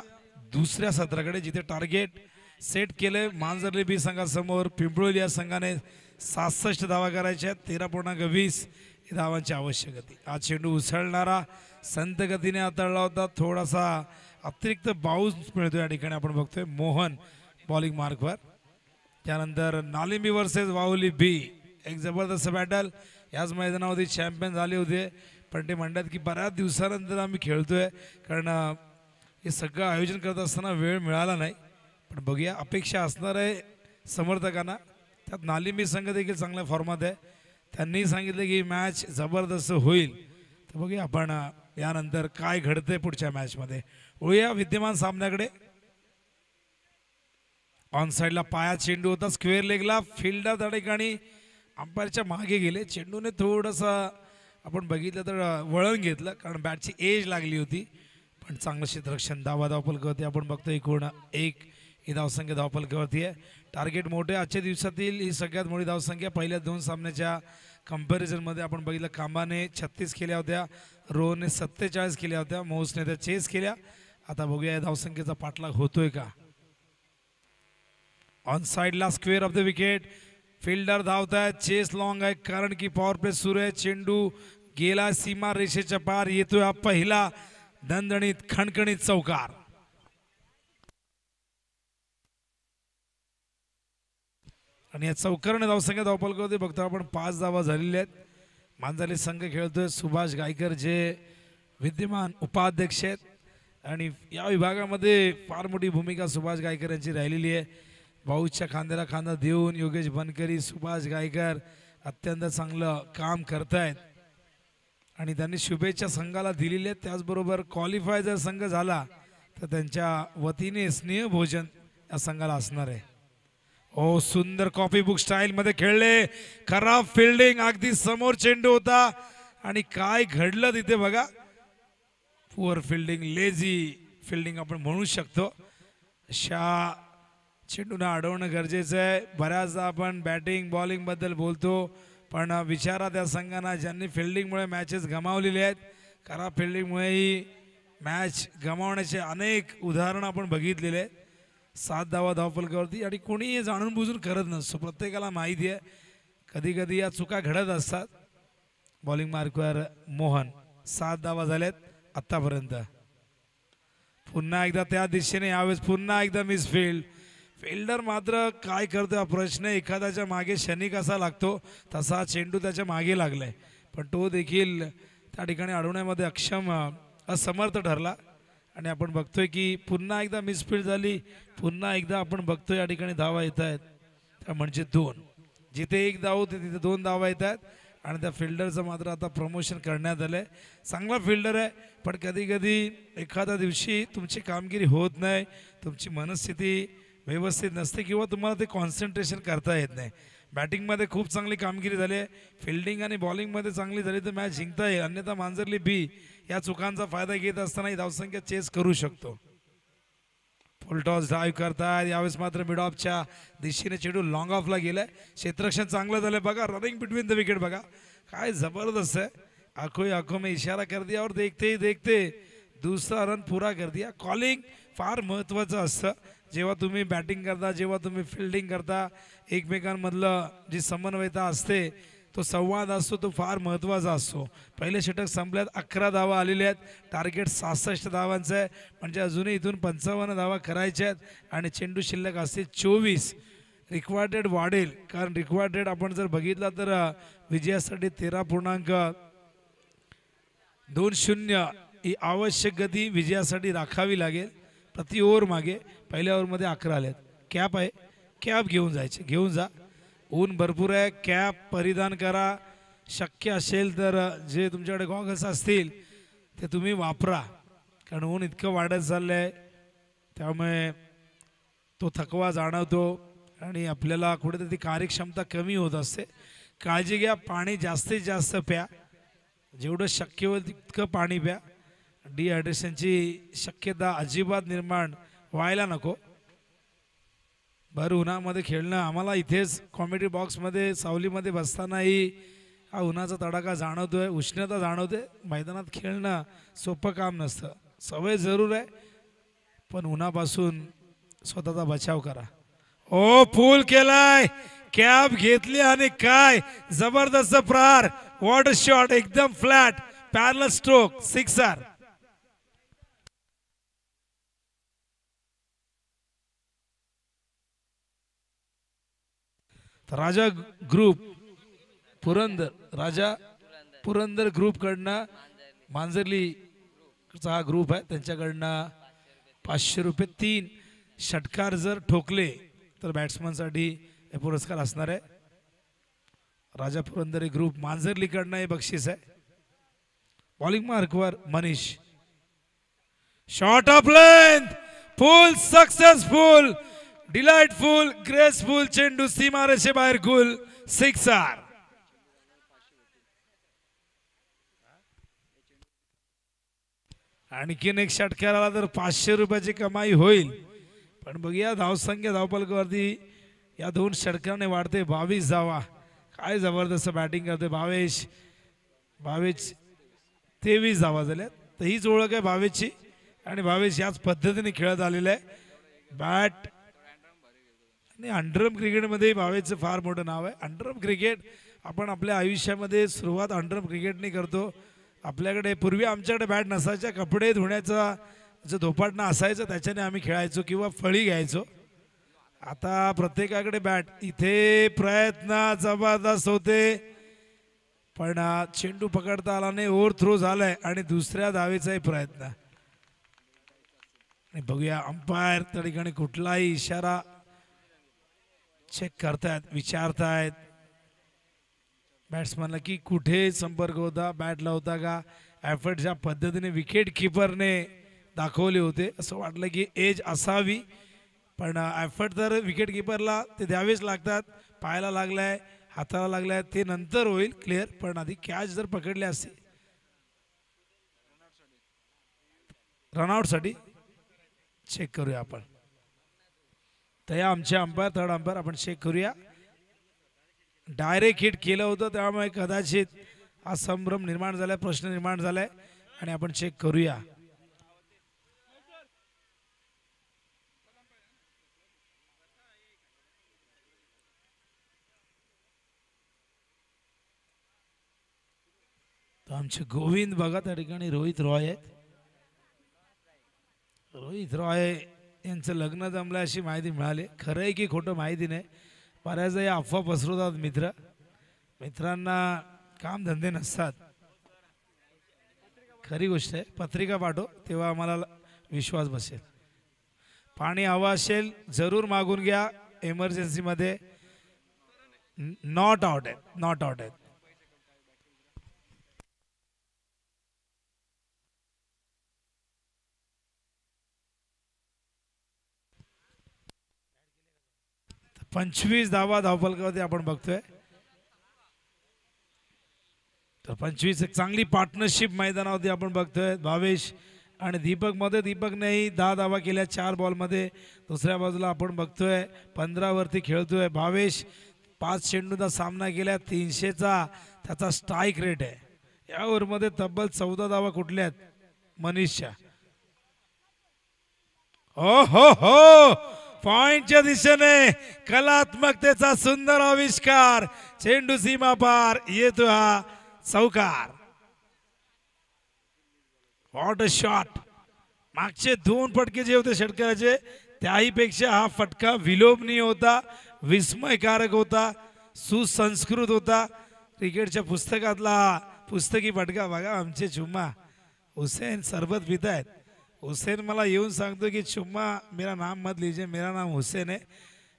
दुसऱ्या सत्राकडे, जिथे टार्गेट सेट केले मांजर्ले बी संघासमोर. पिंपळोली या संघाने 67 धावा करायच्या, 13.20 धावांची आवश्यकता. आज चेंडू उसळणारा संत गतीने हाताळला होता, थोडासा अतिरिक्त बाउन्स मिळतो या ठिकाणी आपण बघतोय. मोहन बॉलिंग मार्कवर. त्यानंतर नालिंबी वर्सेस वाहुली बी, एक जबरदस्त बॅटल. याच मैदानावरती चॅम्पियन झाले होते, पण ते म्हणतात की बऱ्याच दिवसानंतर आम्ही खेळतोय, कारण हे सगळं आयोजन करत असताना वेळ मिळाला नाही. पण बघूया, अपेक्षा असणार आहे समर्थकांना. त्यात नालिंबी संघ देखील चांगल्या फॉर्मात आहे, त्यांनी सांगितलं की मॅच जबरदस्त होईल. तर बघूया आपण यानंतर काय घडतंय पुढच्या मॅचमध्ये. वळूया विद्यमान सामन्याकडे. ऑन साईडला पाया चेंडू होता, स्क्वेअर लेगला. फिल्डर त्या ठिकाणी अंपायरच्या मागे गेले. चेंडूने थोडंसं आपण बघितलं तर वळण घेतलं, कारण बॅटची एज लागली होती, पण चांगलं क्षेत्ररक्षण. धावफलकावरती आपण बघतो एकूण 1 ही धावसंख्या धावफलकावरती आहे. टार्गेट मोठे. आजच्या दिवसातील ही सगळ्यात मोठी धावसंख्या. पहिल्या 2 सामन्याच्या कंपॅरिझनमध्ये आपण बघितलं, कांबाने 36 केल्या होत्या, रोहनने 47 केल्या होत्या, मोहसने त्या चेस केल्या. आता बघूया या धावसंख्येचा पाठलाग होतोय का. ऑन साईडला square of the wicket. Fielder धावतायत, चेस लॉंग आहे, कारण की पॉवर प्ले सुरू आहे. चेंडू गेला सीमा रेषेच्या पार, येतोय हा पहिला दणदणीत खणखणीत चौकार. आणि या चौकाराने धावसंख्या धावफलकावरती बघतो आपण 5 धावा झालेल्या आहेत. मांजरली संघ खेळतोय. सुभाष गायकर जे विद्यमान उपाध्यक्ष आहेत, आणि या विभागामध्ये फार मोठी भूमिका सुभाष गायकर यांची राहिलेली आहे. भाऊच्या खांद्याला खांदा देऊन योगेश बनकरी, सुभाष गायकर अत्यंत चांगलं काम करतायत आणि त्यांनी शुभेच्छा संघाला दिलेल्या आहेत. त्याचबरोबर क्वालिफाय जर संघ झाला तर त्यांच्या वतीने स्नेह भोजन या संघाला असणार आहे. ओ, सुंदर कॉपी बुक स्टाईल मध्ये खेळले. खराब फिल्डिंग, अगदी समोर चेंडू होता आणि काय घडलं तिथे बघा. पुअर फिल्डिंग, लेझी फिल्डिंग आपण म्हणू शकतो. अशा चेंडूला अडवणं गरजेचं आहे. बऱ्याचदा आपण बॅटिंग बॉलिंग बद्दल बोलतो, पण विचारा त्या संघांना ज्यांनी फिल्डिंगमुळे मॅचेस गमावलेले आहेत. खराब फिल्डिंगमुळेही मॅच गमावण्याचे अनेक उदाहरणं आपण बघितलेले आहेत. 7 धावा धावफलकावरती आणि कोणीही जाणून बुजून करत नसतो. प्रत्येकाला माहिती आहे कधी कधी या चुका घडत असतात. बॉलिंग मार्कवर मोहन 7 धावा झाल्यात आत्तापर्यंत. पुन्हा एकदा त्या दिशेने यावेळेस पुन्हा एकदा मिसफिल्ड. फिल्डर मात्र काय करतो हा प्रश्न. एखाद्याच्या मागे शनी कसा लागतो तसा चेंडू त्याच्या मागे लागलाय, पण तो देखील त्या ठिकाणी अडवण्यामध्ये असमर्थ ठरला. आणि आपण बघतोय की पुन्हा एकदा मिसफिल्ड झाली. पुन्हा एकदा आपण बघतोय या ठिकाणी धावा येत आहेत, त्या म्हणजे 2. जिथे 1 धाव होते तिथे 2 धावा येत आहेत. आणि त्या फिल्डरचं मात्र आता प्रमोशन करण्यात आलंय. चांगला फिल्डर आहे, पण कधी कधी एखाद्या दिवशी तुमची कामगिरी होत नाही, तुमची मनस्थिती व्यवस्थित नसते किंवा तुम्हाला ते कॉन्सन्ट्रेशन करता येत नाही. बॅटिंगमध्ये खूप चांगली कामगिरी झाली आहे, फिल्डिंग आणि बॉलिंगमध्ये चांगली झाली तर मॅच जिंकता येईल. अन्यथा मांजरली बी या चुकांचा फायदा घेत असताना धावसंख्या चेस करू शकतो. फुल टॉस ड्राईव्ह करतात. यावेळेस मात्र मिड ऑफच्या दिशेने चेंडू लॉंग ऑफला गेलाय. क्षेत्ररक्षण चांगलं झालंय बघा. रनिंग बिटवीन द विकेट बघा काय जबरदस्त आहे. आंखों में इशारा कर दिया और देखते ही देखते दुसरा रन पुरा कर दिया. कॉलिंग फार महत्त्वाचं असतं. जेव्हा तुम्ही बॅटिंग करता, जेव्हा तुम्ही फिल्डिंग करता, एकमेकांमधलं जी समन्वयता असते, तो संवाद असतो, तो फार महत्त्वाचा असतो. पहिले षटक संपल्यात, 11 धावा आलेल्या आहेत. टार्गेट 66 धावांचं आहे, म्हणजे अजूनही इथून 55 धावा करायच्या आहेत. आणि चेंडू शिल्लक असते 24. रिक्वायर्ड वाढेल, कारण रिक्वायर्ड आपण जर बघितला तर विजयासाठी 13.20 ही आवश्यक गती विजयासाठी राखावी लागेल प्रति ओव्हर मागे. पहिल्या ओव्हरमध्ये 11 आल्यात. कॅप आहे, कॅप घेऊन जायचे, घेऊन जा. ऊन भरपूर आहे, कॅप परिधान करा. शक्य असेल तर जे तुमच्याकडे गॉगल्स असतील ते तुम्ही वापरा, कारण ऊन इतकं वाढत चाललं आहे, त्यामुळे तो थकवा जाणवतो आणि आपल्याला कुठेतरी ती कार्यक्षमता कमी होत असते. काळजी घ्या, पाणी जास्तीत जास्त प्या, जेवढं शक्य होईल तितकं पाणी प्या. डिहायड्रेशनची शक्यता अजिबात निर्माण व्हायला नको. भर उन्हामध्ये खेळणं, आम्हाला इथेच कॉमेडी बॉक्समध्ये सावलीमध्ये बसतानाही हा उन्हाचा तडाखा जाणवतोय, उष्णता जाणवते. मैदानात खेळणं सोपं काम नसतं. सवय जरूर आहे, पण उन्हापासून स्वतःचा बचाव करा. ओ फुल केलाय, कॅप घेतली आणि काय जबरदस्त प्रहार. वॉट अ शॉट, एकदम फ्लॅट पॅरल स्ट्रोक, सिक्सर. राजा ग्रुप पुरंदर, राजा पुरंदर ग्रुप कडनं मांजरली हा ग्रुप आहे, त्यांच्याकडनं 500 रुपये 3 षटकार जर ठोकले तर बॅट्समनसाठी हे पुरस्कार असणार आहे. राजा पुरंदर ग्रुप मांजरलीकडनं हे बक्षीस आहे. बॉलिंग मार्कवर Manish. Short of length, full successful, delightful, graceful चेंडू सीमारेषे बाहेर गुल, सिक्सर. आणखीन एक षटकार आला तर 500 रुपयाची कमाई होईल. पण बघूया धावसंख्या धावपलकावरती या 2 षटकाने वाढते. 22 धावा, काय जबरदस्त बॅटिंग करते भावेश. 23 धावा झाल्या, तर हीच ओळख आहे भावेशची. आणि भावेश याच पद्धतीने खेळत आलेला आहे. बॅट आणि अंडरम क्रिकेटमध्ये भावेशचं फार मोठं नाव आहे. अंडरम क्रिकेट आपण आपल्या आयुष्यामध्ये सुरुवात अंडरम क्रिकेटने करतो. आपल्याकडे पूर्वी आमच्याकडे बॅट नसायच्या, कपडे धुण्याचा जो धोपाटणं असायचं त्याच्याने आम्ही खेळायचो किंवा फळी घ्यायचो. आता प्रत्येकाकडे बॅट. इथे प्रयत्न जबरदस्त होते, पण चेंडू पकडता आला नाही, ओव्हर थ्रो झालाय आणि दुसऱ्या धावेचाही प्रयत्न. आणि बघूया अंपायर त्या ठिकाणी कुठलाही इशारा चेक करतायत, विचारतायत बॅट्समॅनला की कुठे संपर्क होता, बॅटला होता का. एफर्ट ज्या पद्धतीने विकेट किपरने दाखवले होते, असं वाटलं की एज असावी, पण एफर्ट तर विकेट किपरला ते द्यावेच लागतात. पायाला लागलाय, हाताला लागलाय, ते नंतर होईल क्लिअर, पण आधी कॅच जर पकडले असते रनआउटसाठी चेक करूया आपण. तर आमचे अंपायर थर्ड अंपायर आपण चेक करूया. डायरेक्ट हिट केलं होतं त्यामुळे कदाचित हा संभ्रम निर्माण झालाय, प्रश्न निर्माण झालाय आणि आपण चेक करूया. तर आमचे गोविंद बघा त्या ठिकाणी रोहित रॉय आहेत. रोहित रॉय यांचं लग्न जमलं अशी माहिती मिळाली. खरं आहे की खोटं माहिती नाही. बऱ्याचदा या अफवा पसरवतात मित्रांना काम धंदे नसतात. खरी गोष्ट आहे. पत्रिका पाठव तेव्हा आम्हाला विश्वास बसेल. पाणी हवं असेल जरूर मागून घ्या. इमर्जन्सीमध्ये नॉट आउट आहेत, नॉट आउट आहेत. तर 25 धावा धावफलकावरती आपण बघतोय. तर 25 एक चांगली पार्टनरशिप मैदानावरती आपण बघतोय. भावेश आणि दीपक मध्ये. दीपकनेही 10 धावा केल्या 4 बॉलमध्ये. दुसऱ्या बाजूला आपण बघतोय 15 वरती खेळतोय भावेश. 5 चेंडूचा सामना केला. 300चा त्याचा स्ट्राईक रेट आहे. या ओव्हरमध्ये तब्बल 14 धावा कुठल्या आहेत मनीषच्या. ओ हो हो, पॉइंटच्या दिशेने कलात्मकतेचा सुंदर आविष्कार. चेंडू सीमा पार येतो हा चौकार. What a shot. मागचे 2 फटके जे होते षटकाराचे त्याही पेक्षा हा फटका विलोभनीय होता, विस्मयकारक होता, सुसंस्कृत होता. क्रिकेटच्या पुस्तकातला पुस्तकी फटका बघा. आमचे चुम्मा हुसेन सरबत पितायत. हुसेन मला येऊन सांगतो की चुम्मा मेरा नाम मत लीजिए, मेरा नाम हुसैन है.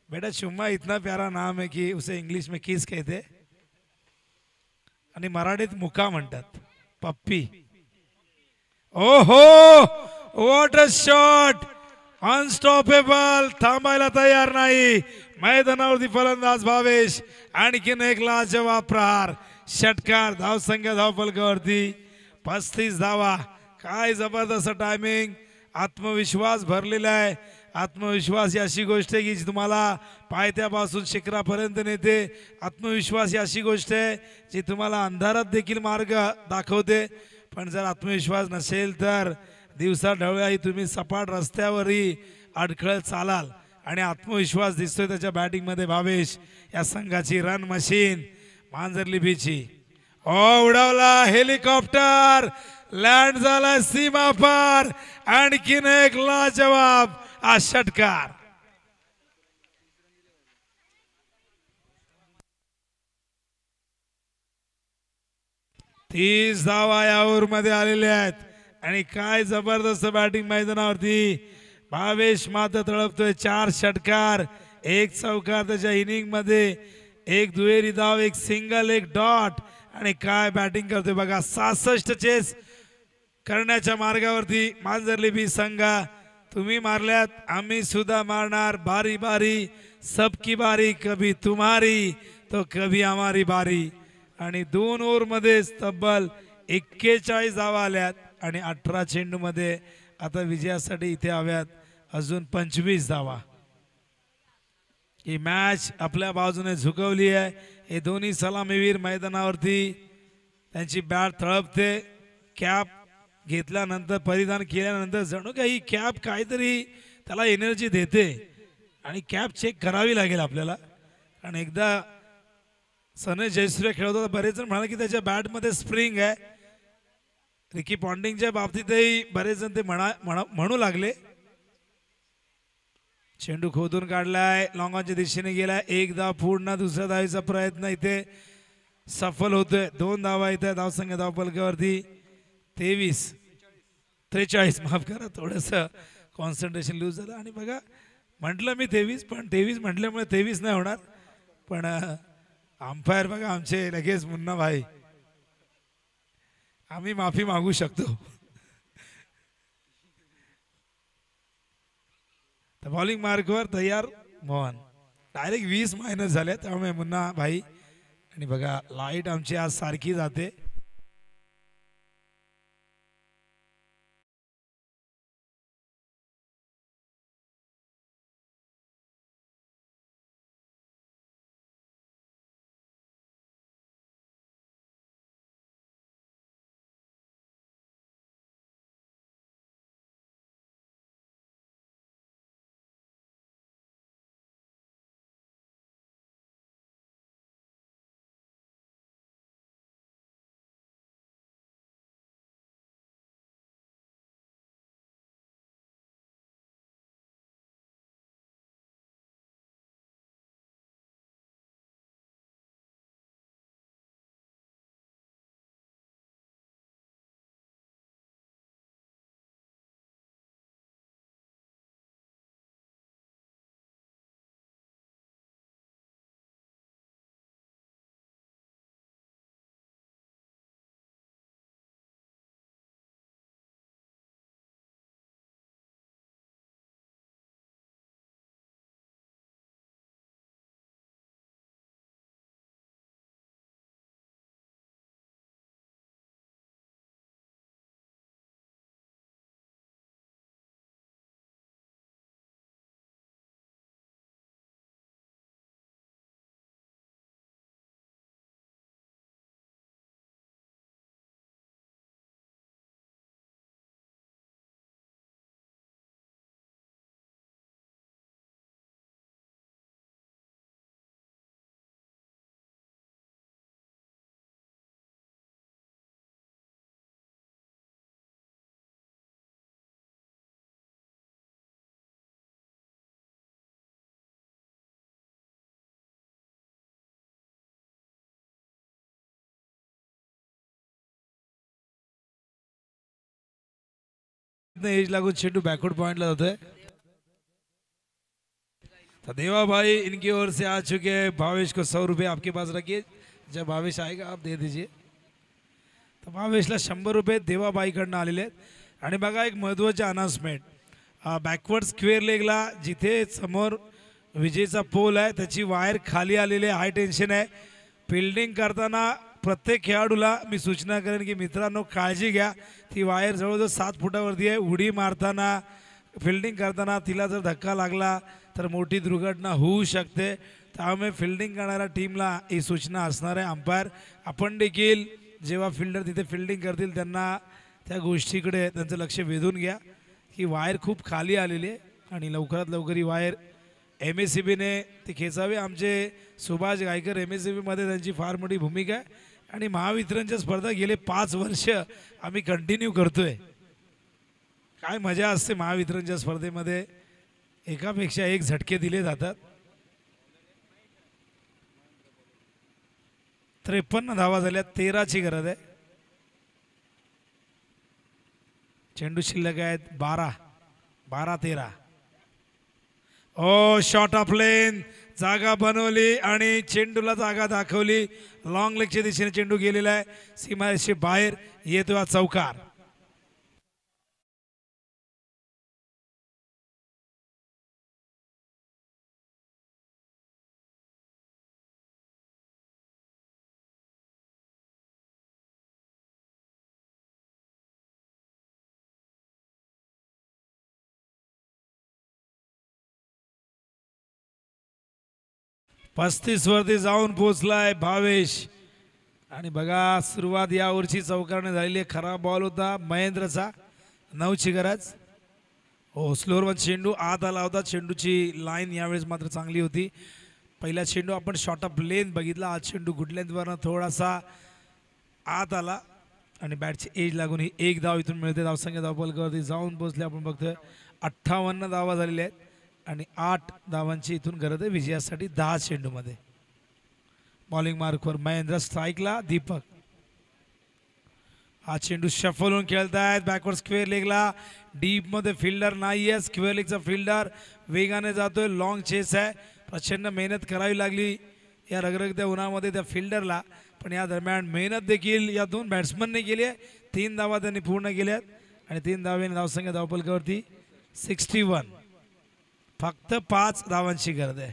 बेटा चुम्मा इतना प्यारा नाम है कि उसे इंग्लिश में किस कहते आणि मराठीत मुका म्हणतात. पप्पी. ओहो, व्हॉट अ शॉट. अनस्टॉपेबल. थांबायला तयार नाही मैदानावरती फलंदाज भावेश. आणखीन एक लाजवाब प्रहार. षटकार. धावसंख्या धावफलकावरती 35 धावा. काय जबरदस्त टायमिंग. आत्मविश्वास भरलेला आहे. आत्मविश्वास ही अशी गोष्ट आहे की जी तुम्हाला पायथ्यापासून शिखरापर्यंत नेते. आत्मविश्वास ही अशी गोष्ट आहे जी तुम्हाला अंधारात देखील मार्ग दाखवते. पण जर आत्मविश्वास नसेल तर दिवसा ढवळ्याही तुम्ही सपाट रस्त्यावरही अडखळत चालाल. आणि आत्मविश्वास दिसतोय त्याच्या बॅटिंगमध्ये भावेश. या संघाची रन मशीन मांजरलिपीची. उडवला हेलिकॉप्टर. लँड झाला सीमा पार. आणखीन एक लाजवाब हा षटकार. तीस धावा या ओव्हरमध्ये आलेल्या आहेत. आणि काय जबरदस्त बॅटिंग मैदानावरती. भावेश मात्र तळपतोय. 4 षटकार 1 चौकार त्याच्या इनिंग मध्ये. 1 दुहेरी धाव, 1 सिंगल, 1 डॉट. आणि काय बॅटिंग करतोय बघा. 66 चेस करण्याच्या मार्गावरती मांजरलिपी संघा. तुम्ही मारल्यात, आम्ही सुद्धा मारणार. बारी बारी सबकी बारी. कभी तुम्हारी तो कभी हमारी बारी. आणि 2 ओव्हरमध्ये तब्बल 41 धावा आल्यात. आणि 18 चेंडू मध्ये आता विजयासाठी इथे हव्यात अजून 25 धावा. ही मॅच आपल्या बाजूने झुकवली आहे. हे दोन्ही सलामीवीर मैदानावरती त्यांची बॅट तळपते. कॅप घेतल्यानंतर, परिधान केल्यानंतर जणू काही कॅप काहीतरी त्याला एनर्जी देते. आणि कॅप चेक करावी लागेल आपल्याला. कारण एकदा सने जयसूर्य खेळत होता, बरेच जण म्हणाले की त्याच्या बॅटमध्ये स्प्रिंग आहे. रिकी पॉन्टिंगच्या बाबतीतही बरेच जण ते म्हणू लागले. चेंडू खोदून काढलाय, लॉंगॉनच्या दिशेने गेलाय. 1 धाव पूर्ण. दुसऱ्या धावेचा प्रयत्न इथे सफल होतोय. 2 धावा इथे धावसंख्या धावफलकावरती 43 माफ करा, थोडस कॉन्सन्ट्रेशन लूज झालं. आणि बघा म्हटलं मी 23, पण 23 म्हटल्यामुळे 23 नाही होणार. पण अंपायर बघा आमचे लगेच मुन्ना भाई, आम्ही माफी मागू शकतो. तर बॉलिंग मार्कवर तयार मोहन. डायरेक्ट 20 मायनस झाले त्यामुळे मुन्ना भाई. आणि बघा लाईट आमची आज सारखी जाते. एज लागून चेंडू बैकवर्ड पॉइंट ला जातोय. तो देवा भाई इनकी ओर से आ चुके हैं. भावेश को 100 रुपये आपके पास रखिए. जब भावेश आएगा आप दे दीजिए. तर भावेशला 100 रुपये देवाबाईकडनं आलेले आहेत. आणि बघा एक महत्त्वाचे अनाउन्समेंट. बॅकवर्ड स्क्वेअर लेगला जिथे समोर विजेचा पोल आहे त्याची वायर खाली आलेली आहे. हाय टेन्शन आहे. फिल्डिंग करताना प्रत्येक खेळाडूला मी सूचना करेन की मित्रांनो काळजी घ्या. ती वायर जवळजवळ 7 फुटावरती आहे. उडी मारताना फिल्डिंग करताना तिला जर धक्का लागला तर मोठी दुर्घटना होऊ शकते. त्यामुळे फिल्डिंग करणाऱ्या टीमला ही सूचना असणार आहे. अंपायर आपण देखील जेव्हा फिल्डर तिथे फिल्डिंग करतील त्यांना त्या गोष्टीकडे त्यांचं लक्ष वेधून घ्या की वायर खूप खाली आलेली आहे आणि लवकरात लवकर ही वायर MSCBने ती खेचावी. आमचे सुभाष गायकर MSCBमध्ये त्यांची फार मोठी भूमिका आहे आणि महावितरणच्या स्पर्धा गेले 5 वर्ष आम्ही कंटिन्यू करतोय. काय मजा असते महावितरणच्या स्पर्धेमध्ये. एकापेक्षा एक झटके दिले जातात. 53 धावा झाल्या. 13ची गरज आहे. चेंडू शिल्लक आहेत 12-13. ओ शॉट ऑफ लेन. जागा बनवली आणि चेंडूला जागा दाखवली. लॉंग लेगच्या दिशेने चेंडू गेलेला आहे. सीमारेषे बाहेर येतो हा चौकार. पस्तीस वरती जाऊन पोहोचलाय भावेश. आणि बघा सुरुवात या ओव्हरची चौकारने झालेली आहे. खराब बॉल होता महेंद्रचा. 9ची गरज. हो स्लोअर चेंडू आत आला होता. चेंडूची लाईन यावेळेस मात्र चांगली होती. पहिला चेंडू आपण शॉर्ट ऑफ लेन बघितला. आज चेंडू गुड लेंथवरनं थोडासा आत आला आणि बॅटची एज लागून ही 1 धाव इथून मिळते. धावसंख्या धावफलकावरती जाऊन पोहोचले. आपण बघतोय 58 धावा झालेल्या आहेत आणि 8 धावांची इथून गरज आहे विजयासाठी 10 चेंडूमध्ये. बॉलिंग मार्कवर महेंद्र. स्ट्राईकला दीपक. हा चेंडू शफल होऊन खेळतायत बॅकवर्ड स्क्वेअर लेगला. डीपमध्ये फिल्डर नाही आहे. स्क्वेअर लेगचा फिल्डर वेगाने जातोय. लॉंग चेस आहे. प्रचंड मेहनत करावी लागली या रगरगत्या उन्हामध्ये त्या फिल्डरला. पण या दरम्यान मेहनत देखील या 2 बॅट्समनने केली आहे. 3 धावा त्यांनी पूर्ण केल्यात आणि 3 धावेने धावसंख्या धावफलकावरती 61. फक्त 5 धावांची गरज आहे.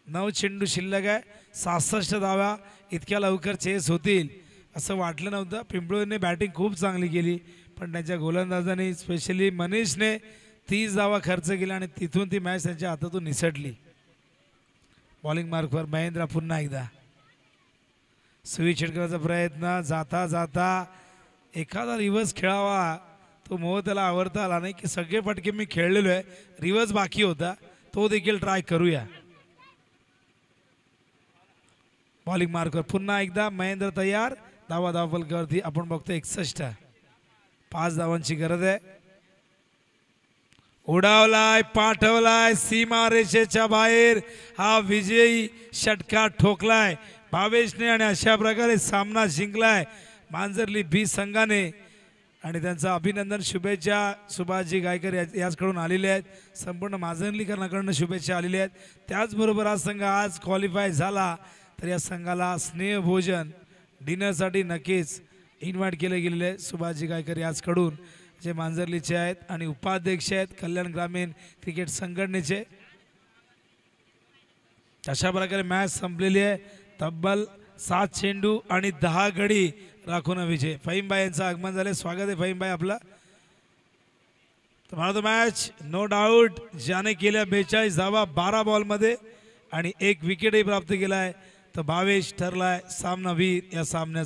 9 चेंडू शिल्लक आहे. 66 धावा इतक्या लवकर चेस होतील असं वाटलं नव्हतं. पिंपळूने बॅटिंग खूप चांगली केली पण त्यांच्या गोलंदाजाने स्पेशली मनीषने 30 धावा खर्च केला आणि तिथून ती मॅच त्यांच्या हातातून निसटली. बॉलिंग मार्कवर महेंद्र पुन्हा एकदा. सुई छिडकण्याचा प्रयत्न. जाता जाता एखादा रिव्हर्स खेळावा तो मोह त्याला आवडता आला नाही की सगळे फटके मी खेळलेलो आहे. रिव्हर्स बाकी होता तो देखील ट्राय करूया. बॉलिंग मार्कवर पुन्हा एकदा महेंद्र तयार. धावा धावफलकावरती आपण बघतो 61. 5 धावांची गरज आहे. उडावलाय पाठवलाय सीमारेषेच्या बाहेर. हा विजयी षटकार ठोकलाय भावेशने आणि अशा प्रकारे सामना जिंकलाय मांजर्ली बी संघाने. आणि त्यांचं अभिनंदन शुभेच्छा सुभाषजी गायकर याचकडून आलेले आहेत. संपूर्ण मांजर्लीकरांकडून शुभेच्छा आलेल्या आहेत. त्याचबरोबर हा संघ आज क्वालिफाय झाला तर या संघाला स्नेहभोजन डिनरसाठी नक्कीच इन्व्हाइट केले गेलेले आहे सुभाषजी गायकर याचकडून जे मांजर्लीचे आहेत आणि उपाध्यक्ष आहेत कल्याण ग्रामीण क्रिकेट संघटनेचे. अशा प्रकारे मॅच संपलेली आहे. तब्बल 7 चेंडू आणि 10 गडी राखून विजय. फहीमभाई यांचं आगमन झाले. स्वागत आहे फहीमभाई आपलं. तुम्हाला तो मॅच नो डाऊट ज्याने केल्या 42 धावा 12 बॉलमध्ये आणि 1 विकेटही प्राप्त केला आहे तर भावेश ठरलाय सामनावीर या सामन्याचा.